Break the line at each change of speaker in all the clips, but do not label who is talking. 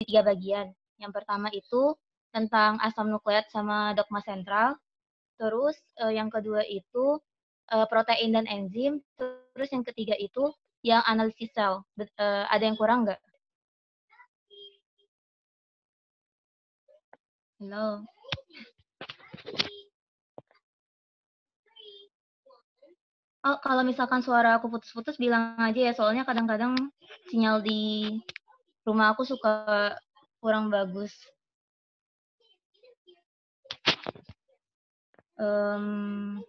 3 bagian. Yang pertama itu tentang asam nukleat sama dogma sentral. Terus yang kedua itu protein dan enzim. Terus yang ketiga itu yang analisis sel. Ada yang kurang nggak? Halo. Oh, kalau misalkan suara aku putus-putus bilang aja ya, soalnya kadang-kadang sinyal di rumah aku suka kurang bagus.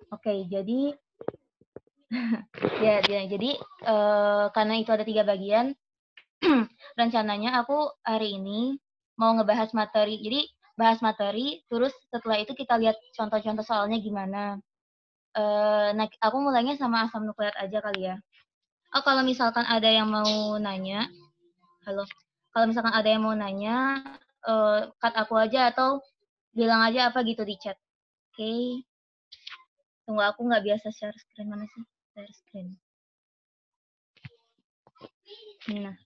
Oke, jadi jadi karena itu ada 3 bagian, rencananya aku hari ini mau ngebahas materi. Jadi bahas materi, terus setelah itu kita lihat contoh-contoh soalnya gimana. Nah, aku mulainya sama asam nukleat aja kali ya. Oh, kalau misalkan ada yang mau nanya, halo. Kalau misalkan ada yang mau nanya, cut aku aja atau bilang aja apa gitu di chat. Oke. Tunggu, aku nggak biasa share screen. Mana sih share screen? Nah.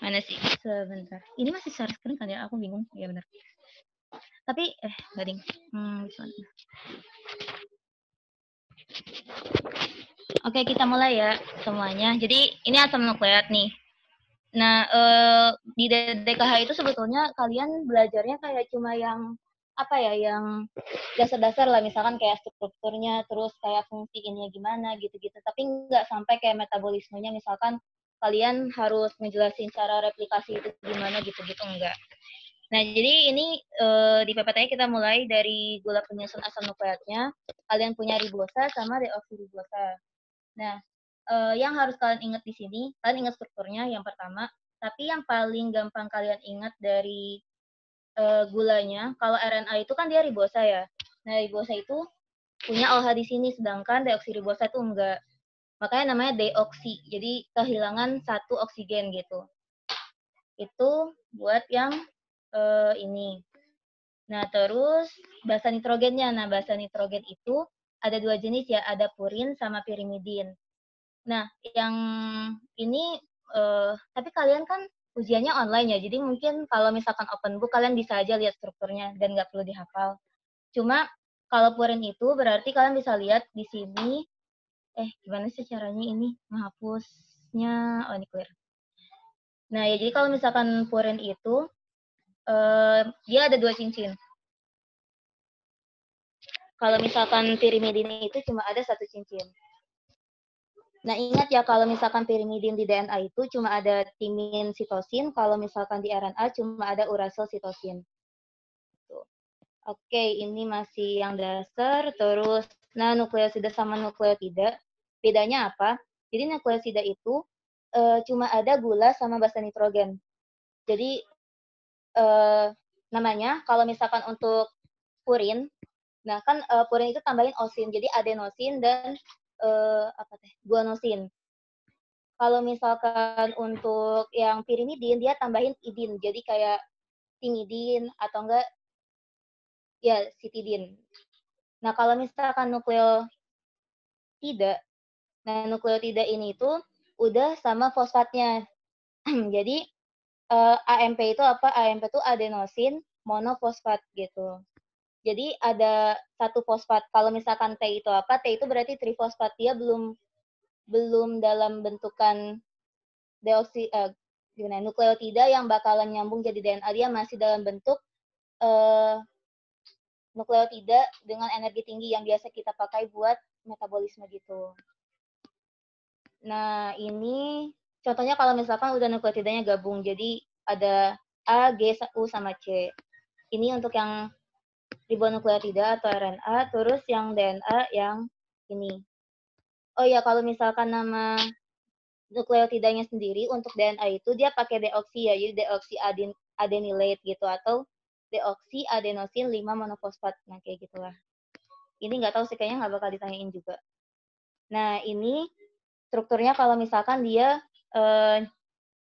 Mana sih? Sebentar. Ini masih share screen kan ya? Aku bingung. Ya benar. Tapi, nggak ding. Oke, kita mulai ya semuanya. Jadi, ini asam nukleat nih. Nah, di DKH itu sebetulnya kalian belajarnya kayak cuma yang apa ya, yang dasar-dasar lah, misalkan kayak strukturnya, terus kayak fungsi ininya gimana gitu-gitu. Tapi nggak sampai kayak metabolismenya, misalkan kalian harus ngejelasin cara replikasi itu gimana gitu-gitu, enggak. Nah, jadi ini di PPTI kita mulai dari gula penyusun asam nukleatnya. Kalian punya ribosa sama deoksiribosa. Nah, yang harus kalian ingat di sini, kalian ingat strukturnya yang pertama, tapi yang paling gampang kalian ingat dari gulanya, kalau RNA itu kan dia ribosa ya. Nah, ribosa itu punya OH di sini, sedangkan deoksiribosa itu enggak. Makanya namanya deoksi, jadi kehilangan satu oksigen gitu. Itu buat yang ini. Nah, terus basa nitrogennya. Nah, basa nitrogen itu ada 2 jenis ya, ada purin sama pirimidin. Nah, yang ini, tapi kalian kan ujiannya online ya, jadi mungkin kalau misalkan open book, kalian bisa aja lihat strukturnya dan nggak perlu dihafal. Cuma kalau purin itu berarti kalian bisa lihat di sini, gimana sih caranya ini menghapusnya? Oh, ini clear. Nah, ya jadi kalau misalkan purin itu, dia ada 2 cincin. Kalau misalkan pirimidin itu cuma ada 1 cincin. Nah, ingat ya kalau misalkan pirimidin di DNA itu cuma ada timin sitosin, kalau misalkan di RNA cuma ada urasil sitosin. Tuh. Oke, ini masih yang dasar. Terus, nah nukleosida sama nukleotida, bedanya apa? Jadi nukleosida itu cuma ada gula sama basa nitrogen. Jadi namanya kalau misalkan untuk purin, nah kan purin itu tambahin osin, jadi adenosin dan guanosin. Kalau misalkan untuk yang pirimidin, dia tambahin idin, jadi kayak timidin atau enggak ya sitidin. Nah, kalau misalkan nukleotida, nah nukleotida ini itu udah sama fosfatnya. Jadi AMP itu apa? AMP itu adenosin monofosfat gitu. Jadi ada satu fosfat. Kalau misalkan T itu apa? T itu berarti trifosfat. Dia belum dalam bentukan nukleotida yang bakalan nyambung jadi DNA, dia masih dalam bentuk nukleotida dengan energi tinggi yang biasa kita pakai buat metabolisme gitu. Nah, ini contohnya kalau misalkan udah nukleotidanya gabung, jadi ada A, G, U, sama C. Ini untuk yang ribonukleotida atau RNA, terus yang DNA yang ini. Oh ya, kalau misalkan nama nukleotidanya sendiri untuk DNA itu dia pakai deoksi ya, jadi deoksi adenylate gitu atau deoksi adenosin 5 monofosfat. Nah, kayak gitulah. Ini nggak tahu sih, kayaknya nggak bakal ditanyain juga. Nah, ini strukturnya kalau misalkan dia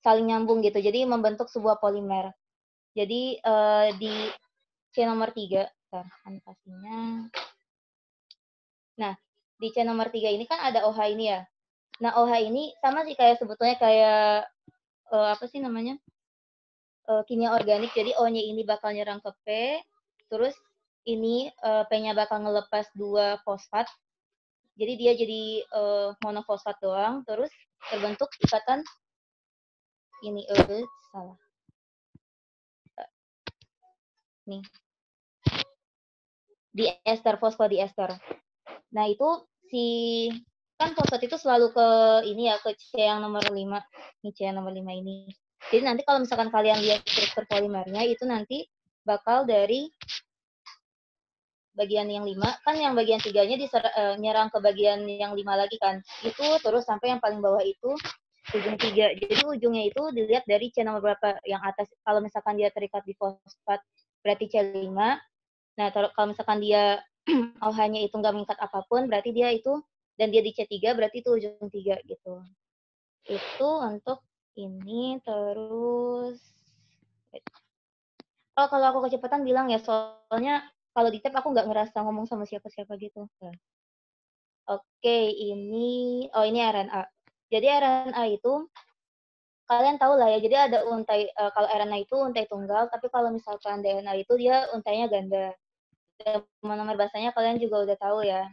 saling nyambung gitu, jadi membentuk sebuah polimer. Jadi di C nomor 3, anotasinya. Nah, di C nomor 3 ini kan ada OH ini ya. Nah, OH ini sama sih kayak sebetulnya kayak apa sih namanya? Kimia organik. Jadi O-nya ini bakal nyerang ke P, terus ini P-nya bakal ngelepas 2 fosfat. Jadi dia jadi monofosfat doang, terus terbentuk ikatan ini salah. Nih. Diester, fosfodiester. Nah, itu si kan fosfat itu selalu ke ini ya, ke C yang nomor 5. Ini C yang nomor 5 ini. Jadi nanti kalau misalkan kalian lihat struktur polimernya itu nanti bakal dari bagian yang 5, kan yang bagian 3-nya nyerang ke bagian yang 5 lagi kan. Itu terus sampai yang paling bawah itu ujung 3. Jadi ujungnya itu dilihat dari C nomor berapa. Yang atas kalau misalkan dia terikat di fosfat berarti C5. Nah, kalau misalkan dia OH-nya itu nggak mengikat apapun, berarti dia itu, dan dia di C3, berarti itu ujung 3 gitu. Itu untuk ini, terus, kalau aku kecepatan bilang ya, soalnya kalau di tab aku nggak ngerasa ngomong sama siapa-siapa gitu. Nah. Oke, ini RNA. Jadi RNA itu, kalian tahu lah ya, jadi ada untai, kalau RNA itu untai tunggal, tapi kalau misalkan DNA itu dia untainya ganda. Dan monomer bahasanya kalian juga udah tahu ya.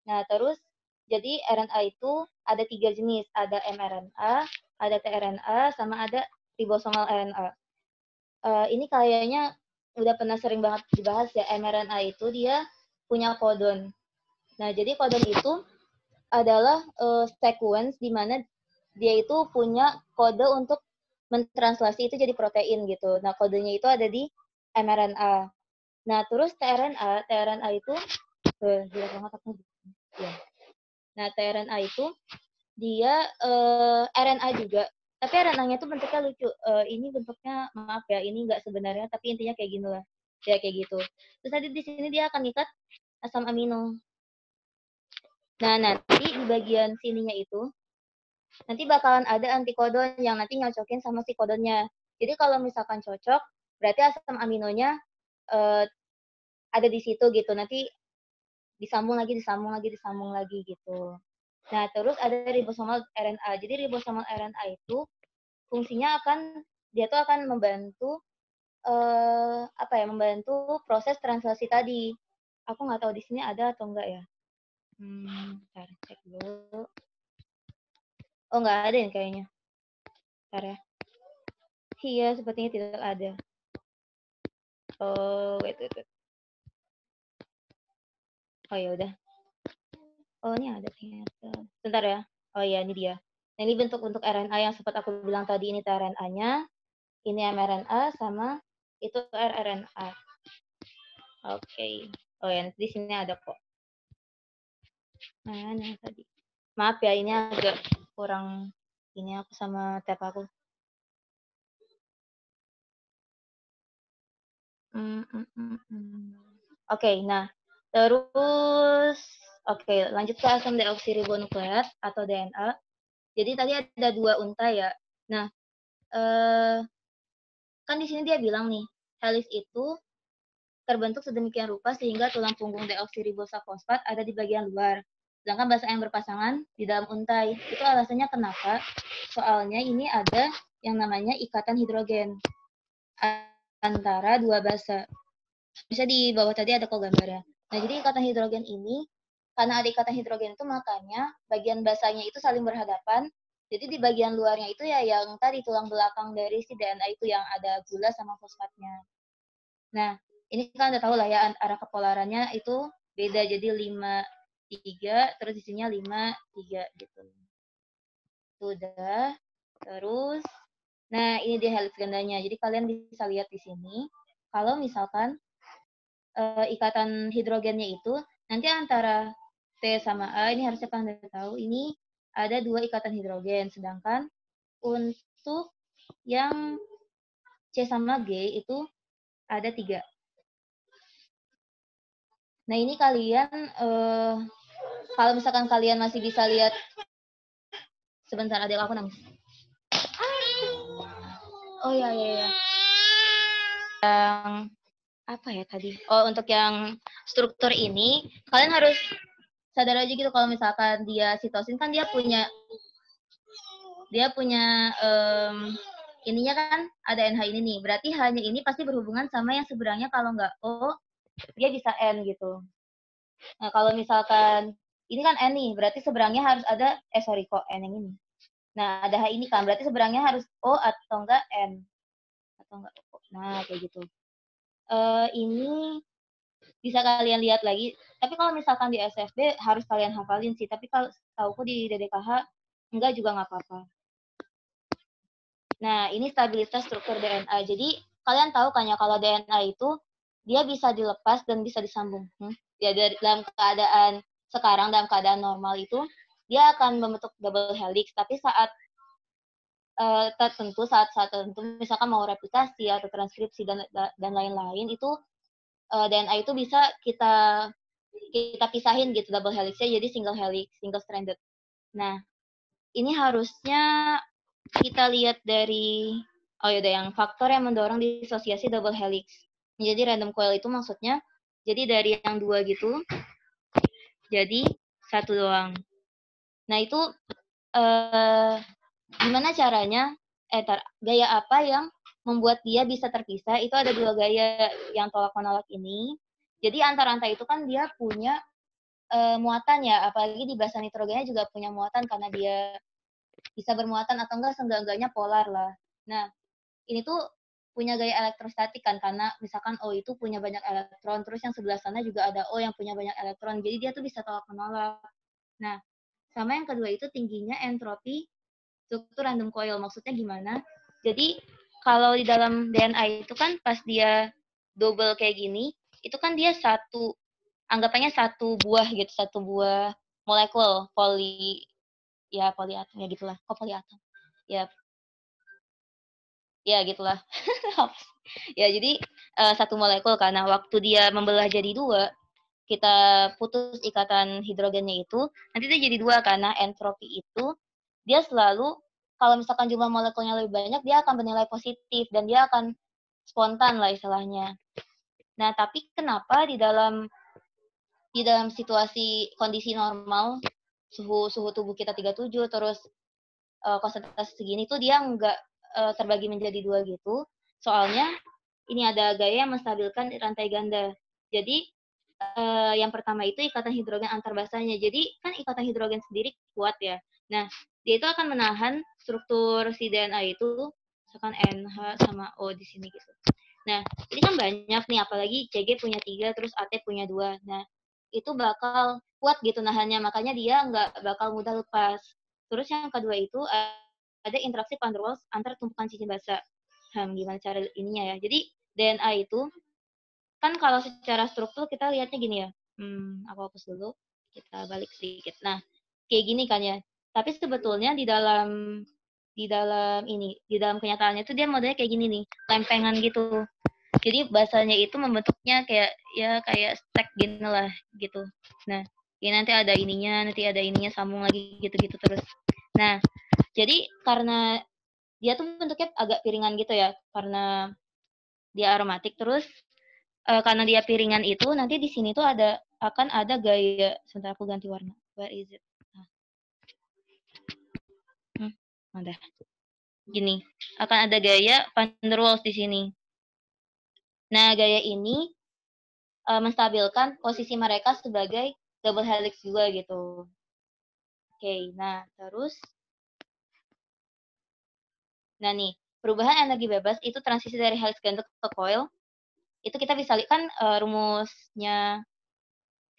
Nah, terus jadi RNA itu ada 3 jenis, ada mRNA, ada tRNA, sama ada ribosomal RNA. Ini kayaknya udah pernah sering banget dibahas ya, mRNA itu dia punya codon. Nah, jadi codon itu adalah sequence di mana dia itu punya kode untuk mentranslasi itu jadi protein gitu. Nah, kodenya itu ada di mRNA. Nah, terus tRNA itu gila banget aku. Ya. Nah, tRNA itu dia RNA juga. Tapi RNA-nya tuh bentuknya lucu. Ini bentuknya maaf ya, ini nggak sebenarnya, tapi intinya kayak gini lah. Ya kayak gitu. Terus tadi di sini dia akan ikat asam amino. Nah, nanti di bagian sininya itu nanti bakalan ada antikodon yang nanti nyocokin sama si kodonnya. Jadi kalau misalkan cocok, berarti asam aminonya ada di situ gitu. Nanti disambung lagi gitu. Nah, terus ada ribosomal RNA. Jadi ribosomal RNA itu fungsinya dia tuh akan membantu membantu proses translasi tadi. Aku nggak tahu di sini ada atau enggak ya. Bentar, cek dulu. Oh, nggak ada nih kayaknya. Bentar ya. Iya, sepertinya tidak ada. Oh, wait. Oh, ya udah. Oh, ini ada ternyata. Bentar ya. Oh iya, ini dia. Nah, ini bentuk RNA yang sempat aku bilang tadi, ini tRNA-nya, ini mRNA, sama itu rRNA. Oke. Oh ya, di sini ada kok. Mana tadi? Maaf ya, ini agak kurang ini aku sama tab aku. Oke, nah terus lanjut ke asam deoksiribonukleat atau DNA. Jadi tadi ada 2 untai ya. Nah, kan di sini dia bilang nih, helix itu terbentuk sedemikian rupa sehingga tulang punggung deoksiribosa fosfat ada di bagian luar. Sedangkan basa yang berpasangan di dalam untai. Itu alasannya kenapa? Soalnya ini ada yang namanya ikatan hidrogen antara 2 basa. Bisa di bawah tadi ada kok gambarnya. Nah, jadi ikatan hidrogen ini, karena ada ikatan hidrogen itu makanya bagian basanya itu saling berhadapan. Jadi di bagian luarnya itu ya yang tadi tulang belakang dari si DNA itu yang ada gula sama fosfatnya. Nah, ini kan udah tahu lah ya arah kepolarannya itu beda, jadi 5-3, terus di sininya 5-3 gitu. Sudah. Terus, nah ini dia helix gandanya. Jadi kalian bisa lihat di sini, kalau misalkan ikatan hidrogennya itu nanti antara T sama A, ini harusnya kalian udah tahu, ini ada 2 ikatan hidrogen. Sedangkan untuk yang C sama G itu ada 3. Nah, ini kalian kalau misalkan kalian masih bisa lihat, sebentar adek aku nangis. Oh ya. Yang apa ya tadi? Oh, untuk yang struktur ini kalian harus sadar aja gitu kalau misalkan dia sitosin kan dia punya ininya kan ada NH ini nih. Berarti hanya ini pasti berhubungan sama yang seberangnya, kalau nggak O, dia bisa N gitu. Nah, kalau misalkan ini kan N nih, berarti seberangnya harus ada, sorry kok N yang ini. Nah, ada H ini kan, berarti seberangnya harus O atau enggak N. Atau enggak O. Nah, kayak gitu. Ini bisa kalian lihat lagi. Tapi kalau misalkan di SFB harus kalian hafalin sih. Tapi kalau tahuku di DDKH enggak juga nggak apa-apa. Nah, ini stabilitas struktur DNA. Jadi, kalian tahu kan ya kalau DNA itu dia bisa dilepas dan bisa disambung. Ya, dalam keadaan sekarang, dalam keadaan normal itu, dia akan membentuk double helix. Tapi saat tertentu, saat tertentu, misalkan mau replikasi atau transkripsi dan lain-lain, itu DNA itu bisa kita pisahin gitu double helixnya jadi single helix, single stranded. Nah, ini harusnya kita lihat dari yang faktor yang mendorong disosiasi double helix. Jadi random coil itu maksudnya jadi dari yang 2 gitu jadi 1 doang. Nah, itu gimana caranya gaya apa yang membuat dia bisa terpisah? Itu ada 2 gaya yang tolak menolak ini. Jadi antar-antar itu kan dia punya muatan ya, apalagi di basa nitrogennya juga punya muatan karena dia bisa bermuatan atau enggak seenggak-enggaknya polar lah. Nah, ini tuh punya gaya elektrostatik kan, karena misalkan O itu punya banyak elektron, terus yang sebelah sana juga ada O yang punya banyak elektron, jadi dia tuh bisa tolak-menolak. Nah, sama yang kedua itu tingginya entropi struktur random coil. Maksudnya gimana? Jadi, kalau di dalam DNA itu kan pas dia double kayak gini, itu kan dia anggapannya satu buah gitu, satu buah molekul poliatom ya gitulah. Kok poliatom? Ya, ya gitulah. Ya, jadi satu molekul karena waktu dia membelah jadi 2, kita putus ikatan hidrogennya itu, nanti dia jadi 2 karena entropi itu dia selalu kalau misalkan jumlah molekulnya lebih banyak, dia akan bernilai positif dan dia akan spontan lah istilahnya. Nah, tapi kenapa di dalam situasi kondisi normal suhu tubuh kita 37 terus konsentrasi segini tuh dia nggak terbagi menjadi 2 gitu. Soalnya ini ada gaya yang menstabilkan rantai ganda. Jadi yang pertama itu ikatan hidrogen antar basanya. Jadi kan ikatan hidrogen sendiri kuat ya. Nah, dia itu akan menahan struktur si DNA itu, misalkan NH sama O di sini gitu. Nah, ini kan banyak nih, apalagi CG punya 3, terus AT punya 2. Nah, itu bakal kuat gitu nahannya, makanya dia nggak bakal mudah lepas. Terus yang kedua itu ada interaksi van der Waals antar tumpukan cincin basa. Gimana cara ininya ya? Jadi DNA itu kan kalau secara struktur kita lihatnya gini ya. Aku hapus dulu. Kita balik sedikit. Nah, kayak gini kan ya. Tapi sebetulnya di dalam kenyataannya itu dia modelnya kayak gini nih, lempengan gitu. Jadi basanya itu membentuknya kayak stack gini lah gitu. Nah, ini nanti ada ininya sambung lagi gitu-gitu terus. Nah, jadi karena dia tuh bentuknya agak piringan gitu ya, karena dia aromatik terus karena dia piringan itu nanti di sini tuh akan ada gaya. Sebentar aku ganti warna. Where is it? Ada. Gini, akan ada gaya van der Waals di sini. Nah, gaya ini menstabilkan posisi mereka sebagai double helix juga gitu. Oke, nah terus nih, perubahan energi bebas itu transisi dari helix ganda ke coil. Itu kita bisa lihat kan rumusnya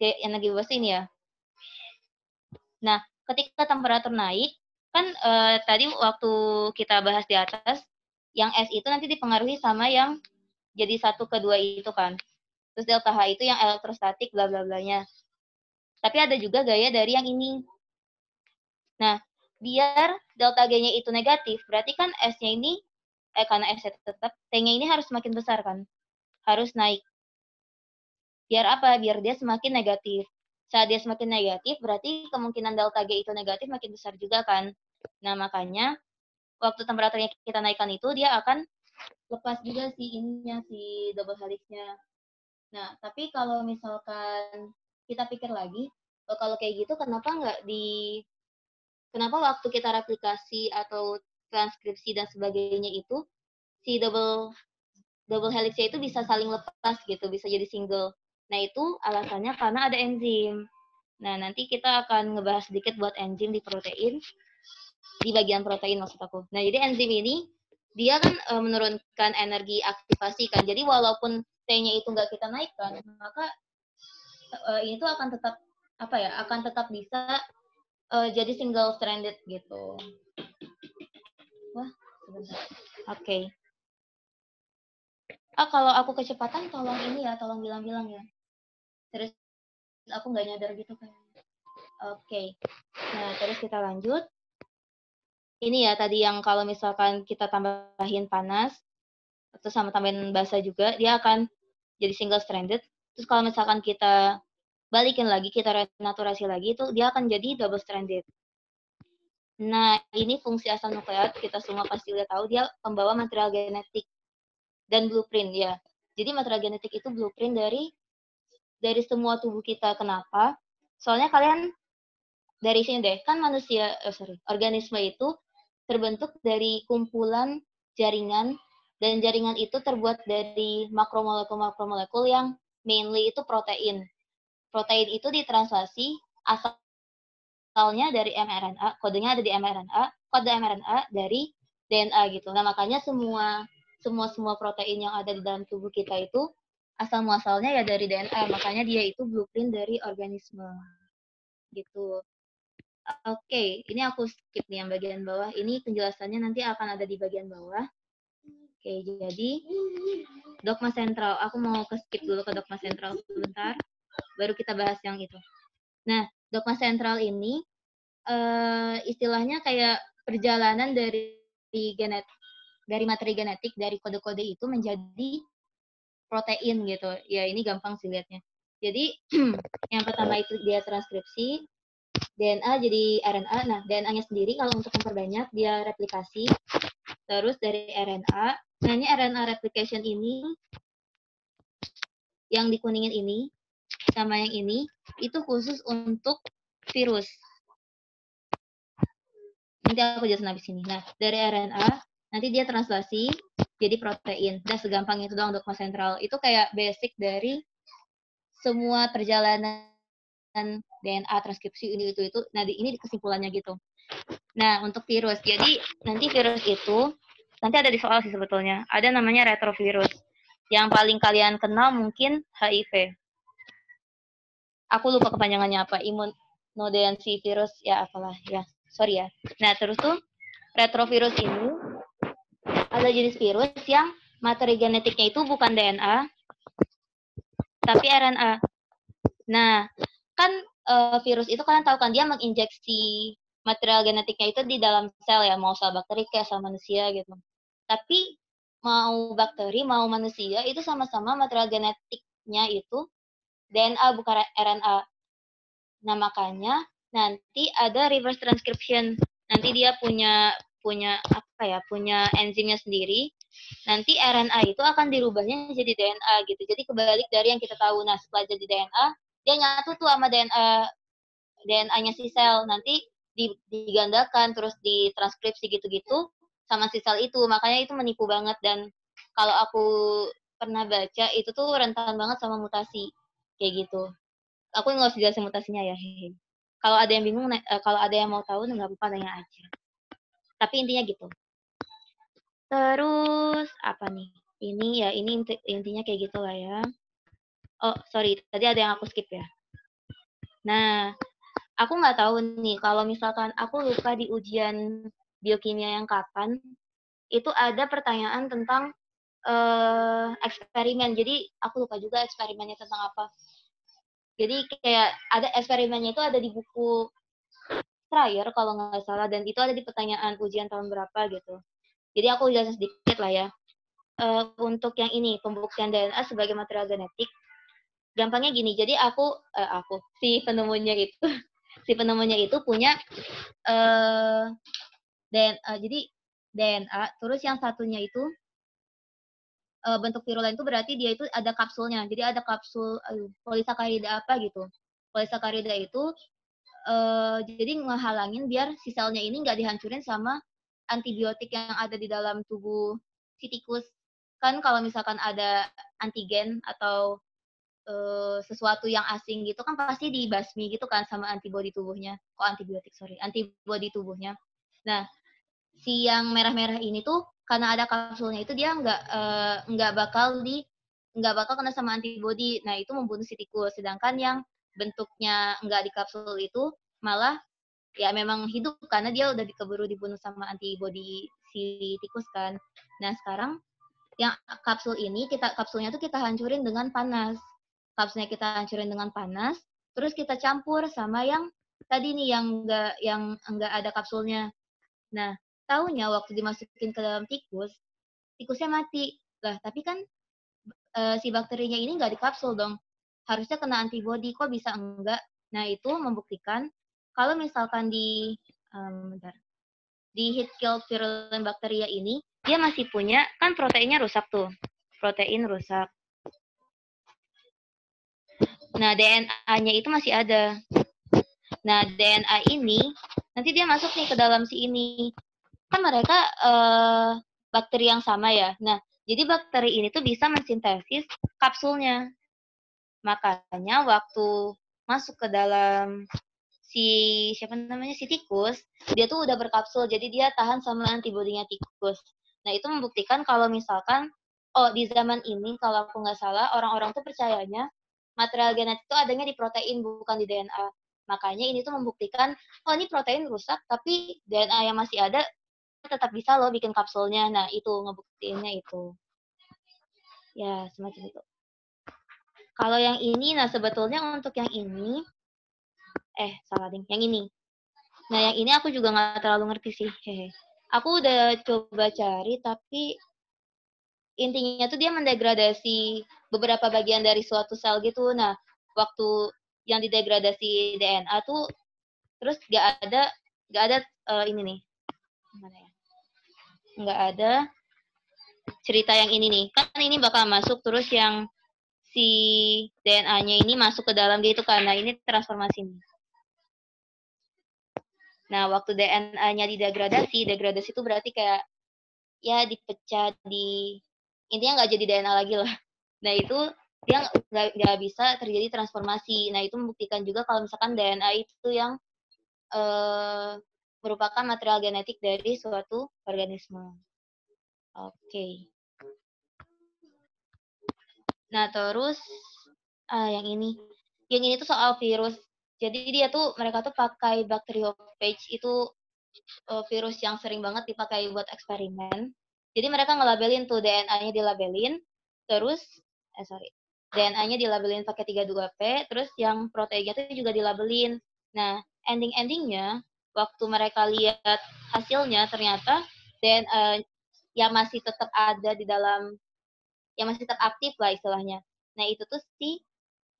energi bebas ini ya. Nah, ketika temperatur naik, kan tadi waktu kita bahas di atas, yang S itu nanti dipengaruhi sama yang jadi 1 ke 2 itu kan. Terus delta H itu yang elektrostatik bla bla blanya. Tapi ada juga gaya dari yang ini. Nah, biar delta G-nya itu negatif, berarti kan S-nya ini karena S-nya tetap, T-nya ini harus semakin besar kan. Harus naik. Biar apa? Biar dia semakin negatif. Saat dia semakin negatif, berarti kemungkinan delta G itu negatif makin besar juga kan. Nah, makanya waktu temperaturnya kita naikkan itu, dia akan lepas juga si double helix-nya. Nah, tapi kalau misalkan kita pikir lagi, kalau kayak gitu kenapa waktu kita replikasi atau transkripsi dan sebagainya itu si double double helixnya itu bisa saling lepas gitu, bisa jadi single. Nah, itu alasannya karena ada enzim. Nah, nanti kita akan ngebahas sedikit buat enzim di protein, di bagian protein maksud aku. Nah, jadi enzim ini dia kan menurunkan energi aktivasi kan. Jadi walaupun T-nya itu nggak kita naikkan, maka ini tuh akan tetap apa ya? Akan tetap bisa jadi single stranded gitu. Wah, sebentar. Oke. Okay. Kalau aku kecepatan tolong ini ya, tolong bilang-bilang ya. Terus aku nggak nyadar gitu kan. Oke. Okay. Nah, terus kita lanjut. Ini ya tadi yang kalau misalkan kita tambahin panas, atau sama tambahin basah juga, dia akan jadi single stranded. Terus kalau misalkan kita balikin lagi, kita renaturasi lagi, itu dia akan jadi double stranded. Nah, ini fungsi asam nukleat, kita semua pasti udah tahu, dia pembawa material genetik dan blueprint ya. Jadi material genetik itu blueprint dari semua tubuh kita. Kenapa? Soalnya kalian dari sini deh, kan organisme itu terbentuk dari kumpulan jaringan, dan jaringan itu terbuat dari makromolekul-makromolekul yang mainly itu protein. Protein itu ditranslasi asalnya dari mRNA, kodenya ada di mRNA, kode mRNA dari DNA gitu. Nah, makanya semua protein yang ada di dalam tubuh kita itu asal muasalnya ya dari DNA, makanya dia itu blueprint dari organisme gitu. Oke, ini aku skip nih yang bagian bawah. Ini penjelasannya nanti akan ada di bagian bawah. Oke, jadi dogma sentral. Aku mau ke skip dulu ke dogma sentral sebentar, baru kita bahas yang itu. Nah, dogma sentral ini istilahnya kayak perjalanan dari materi genetik, dari kode-kode itu menjadi protein gitu. Ya, ini gampang sih lihatnya. Jadi, yang pertama itu dia transkripsi, DNA jadi RNA. Nah, DNA-nya sendiri kalau untuk memperbanyak dia replikasi. Terus dari RNA, nah ini RNA replication ini, yang dikuningin ini, sama yang ini, itu khusus untuk virus. Nanti aku jelasin habis ini. Nah, dari RNA, nanti dia translasi jadi protein. Dan segampang itu doang dogma sentral. Itu kayak basic dari semua perjalanan DNA, transkripsi, ini, itu. Nah, ini kesimpulannya gitu. Nah, untuk virus. Jadi, nanti virus itu, nanti ada di soal sih sebetulnya. Ada namanya retrovirus. Yang paling kalian kenal mungkin HIV. Aku lupa kepanjangannya apa. Immunodeficiency virus, ya apalah. Ya, sorry ya. Nah, terus tuh, retrovirus ini ada jenis virus yang materi genetiknya itu bukan DNA, tapi RNA. Nah, kan virus itu kalian tahu kan dia menginjeksi material genetiknya itu di dalam sel ya, mau sel bakteri kayak sel manusia gitu. Tapi mau bakteri, mau manusia itu sama-sama material genetiknya itu DNA bukan RNA. Nah, makanya nanti ada reverse transcription. Nanti dia punya enzimnya sendiri. Nanti RNA itu akan dirubahnya jadi DNA gitu. Jadi kebalik dari yang kita tahu. Nah, setelah jadi DNA, dia nyatu tuh sama DNA-nya si sel. Nanti digandakan, terus ditranskripsi gitu-gitu sama si sel itu. Makanya itu menipu banget, dan kalau aku pernah baca, itu tuh rentan banget sama mutasi. Kayak gitu. Aku nggak usah jelasin mutasinya ya. Kalau ada yang bingung, kalau ada yang mau tahu, nggak apa-apa, nanya aja. Tapi intinya gitu. Terus apa nih? Ini ya, ini intinya kayak gitu lah ya. Oh, sorry, tadi ada yang aku skip ya. Nah, aku nggak tahu nih, kalau misalkan aku lupa di ujian biokimia yang kapan, itu ada pertanyaan tentang eksperimen. Jadi, aku lupa juga eksperimennya tentang apa. Jadi, kayak ada eksperimennya itu ada di buku Strayer kalau nggak salah, dan itu ada di pertanyaan ujian tahun berapa gitu. Jadi, aku jelasin sedikit lah ya. Untuk yang ini, pembuktian DNA sebagai material genetik, gampangnya gini. Jadi si penemunya itu punya DNA. Jadi DNA, terus yang satunya itu bentuk virulen itu berarti dia itu ada kapsulnya. Jadi ada kapsul polisakarida apa gitu. Polisakarida itu jadi ngehalangin biar si selnya ini nggak dihancurin sama antibiotik yang ada di dalam tubuh si tikus. Kan kalau misalkan ada antigen atau sesuatu yang asing gitu kan pasti dibasmi gitu kan sama antibodi tubuhnya. Kok antibiotik, sorry, antibodi tubuhnya. Nah, si yang merah-merah ini tuh karena ada kapsulnya itu dia nggak bakal kena sama antibodi. Nah, itu membunuh si tikus. Sedangkan yang bentuknya nggak di kapsul itu malah ya memang hidup karena dia udah keburu dibunuh sama antibodi si tikus kan. Nah, sekarang yang kapsulnya tuh kita hancurin dengan panas. Kapsulnya kita hancurin dengan panas, terus kita campur sama yang tadi nih yang enggak ada kapsulnya. Nah, taunya waktu dimasukin ke dalam tikus, tikusnya mati. Lah, tapi kan si bakterinya ini nggak di kapsul dong. Harusnya kena antibodi, kok bisa enggak? Nah, itu membuktikan kalau misalkan bentar, di heat kill virulent bacteria ini, dia masih punya, kan proteinnya rusak tuh. Protein rusak. Nah, DNA-nya itu masih ada. Nah, DNA ini, nanti dia masuk nih ke dalam si ini. Kan mereka bakteri yang sama ya. Nah, jadi bakteri ini tuh bisa mensintesis kapsulnya. Makanya waktu masuk ke dalam si tikus, dia tuh udah berkapsul, jadi dia tahan sama antibodinya tikus. Nah, itu membuktikan kalau misalkan, di zaman ini kalau aku nggak salah, orang-orang tuh percayanya material genetik itu adanya di protein, bukan di DNA. Makanya ini tuh membuktikan, ini protein rusak, tapi DNA yang masih ada tetap bisa loh bikin kapsulnya. Nah, itu ngebuktiinnya itu. Ya, semacam itu. Kalau yang ini, nah sebetulnya untuk yang ini, salah ding, yang ini. Nah, yang ini aku juga nggak terlalu ngerti sih. Hehe. Aku udah coba cari, tapi intinya tuh dia mendegradasi beberapa bagian dari suatu sel gitu. Nah, waktu yang didegradasi DNA tuh, terus nggak ada ini nih, mana ya? Nggak ada cerita yang ini nih. Kan ini bakal masuk, terus yang si DNA-nya ini masuk ke dalam gitu kan. Nah, ini transformasi nih. Nah, waktu DNA-nya degradasi itu berarti kayak ya dipecah intinya nggak jadi DNA lagi lah. Nah, itu dia nggak bisa terjadi transformasi. Nah, itu membuktikan juga kalau misalkan DNA itu yang merupakan material genetik dari suatu organisme. Oke. Nah, terus yang ini tuh soal virus. Jadi dia tuh mereka tuh pakai bacteriophage, itu virus yang sering banget dipakai buat eksperimen. Jadi mereka ngelabelin tuh DNA-nya dilabelin, terus DNA-nya dilabelin pakai 32P, terus yang proteinnya tuh juga dilabelin. Nah, ending-endingnya waktu mereka lihat hasilnya ternyata DNA yang masih tetap ada di dalam, yang masih tetap aktif lah istilahnya. Nah, itu tuh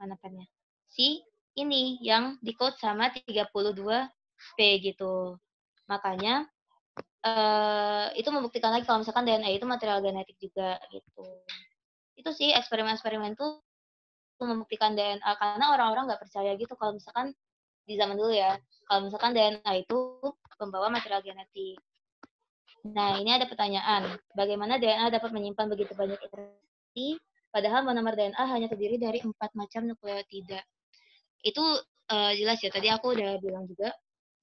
mana pennya? Si ini yang di-code sama 32P gitu. Makanya itu membuktikan lagi kalau misalkan DNA itu material genetik juga gitu. Itu sih eksperimen-eksperimen tuh membuktikan DNA, karena orang-orang nggak percaya gitu kalau misalkan di zaman dulu ya, kalau misalkan DNA itu membawa material genetik. Nah, ini ada pertanyaan, bagaimana DNA dapat menyimpan begitu banyak informasi, padahal monomer DNA hanya terdiri dari 4 macam nukleotida. Itu jelas ya, tadi aku udah bilang juga.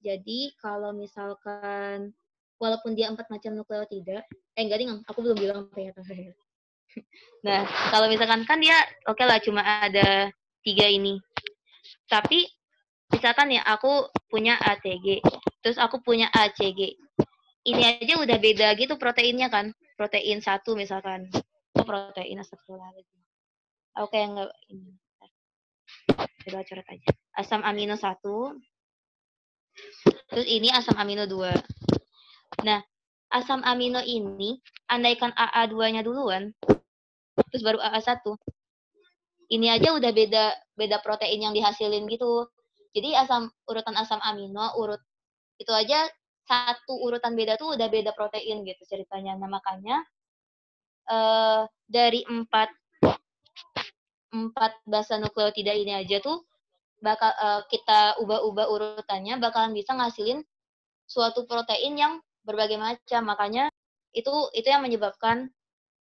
Jadi kalau misalkan walaupun dia 4 macam nukleotida, enggak ding, aku belum bilang apa ya. Nah, kalau misalkan kan dia oke lah cuma ada 3 ini. Tapi misalkan ya aku punya ATG, terus aku punya ACG. Ini aja udah beda gitu proteinnya kan. Protein 1 misalkan. Protein astagfirullahaladzim. Oke, enggak ini. Coba coret aja. Asam amino 1, terus ini asam amino 2. Nah, asam amino ini, andaikan AA2-nya duluan, terus baru AA1, ini aja udah beda protein yang dihasilin gitu. Jadi urutan asam amino, itu aja satu urutan beda tuh udah beda protein gitu ceritanya. Nah, makanya dari empat basa nukleotida ini aja tuh bakal kita ubah-ubah urutannya bakalan bisa ngasilin suatu protein yang berbagai macam. Makanya itu yang menyebabkan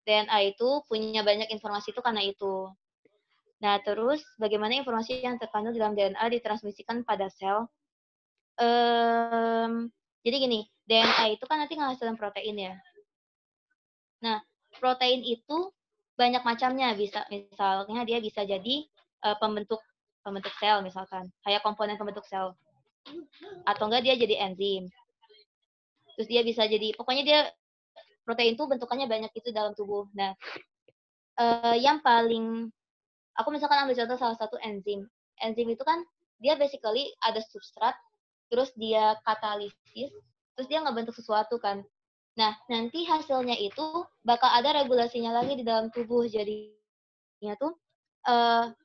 DNA itu punya banyak informasi itu karena itu. Nah, terus bagaimana informasi yang terkandung dalam DNA ditransmisikan pada sel? Jadi gini, DNA itu kan nanti menghasilkan protein ya. Nah, protein itu banyak macamnya. Misalnya dia bisa jadi pembentuk sel misalkan, kayak komponen pembentuk sel. Atau enggak dia jadi enzim. Terus dia bisa jadi, pokoknya dia protein itu bentukannya banyak itu dalam tubuh. Nah, yang paling aku misalkan ambil contoh salah satu enzim. Enzim itu kan dia basically ada substrat, terus dia katalisis, terus dia ngebentuk sesuatu kan. Nah, nanti hasilnya itu bakal ada regulasinya lagi di dalam tubuh. Jadinya tuh,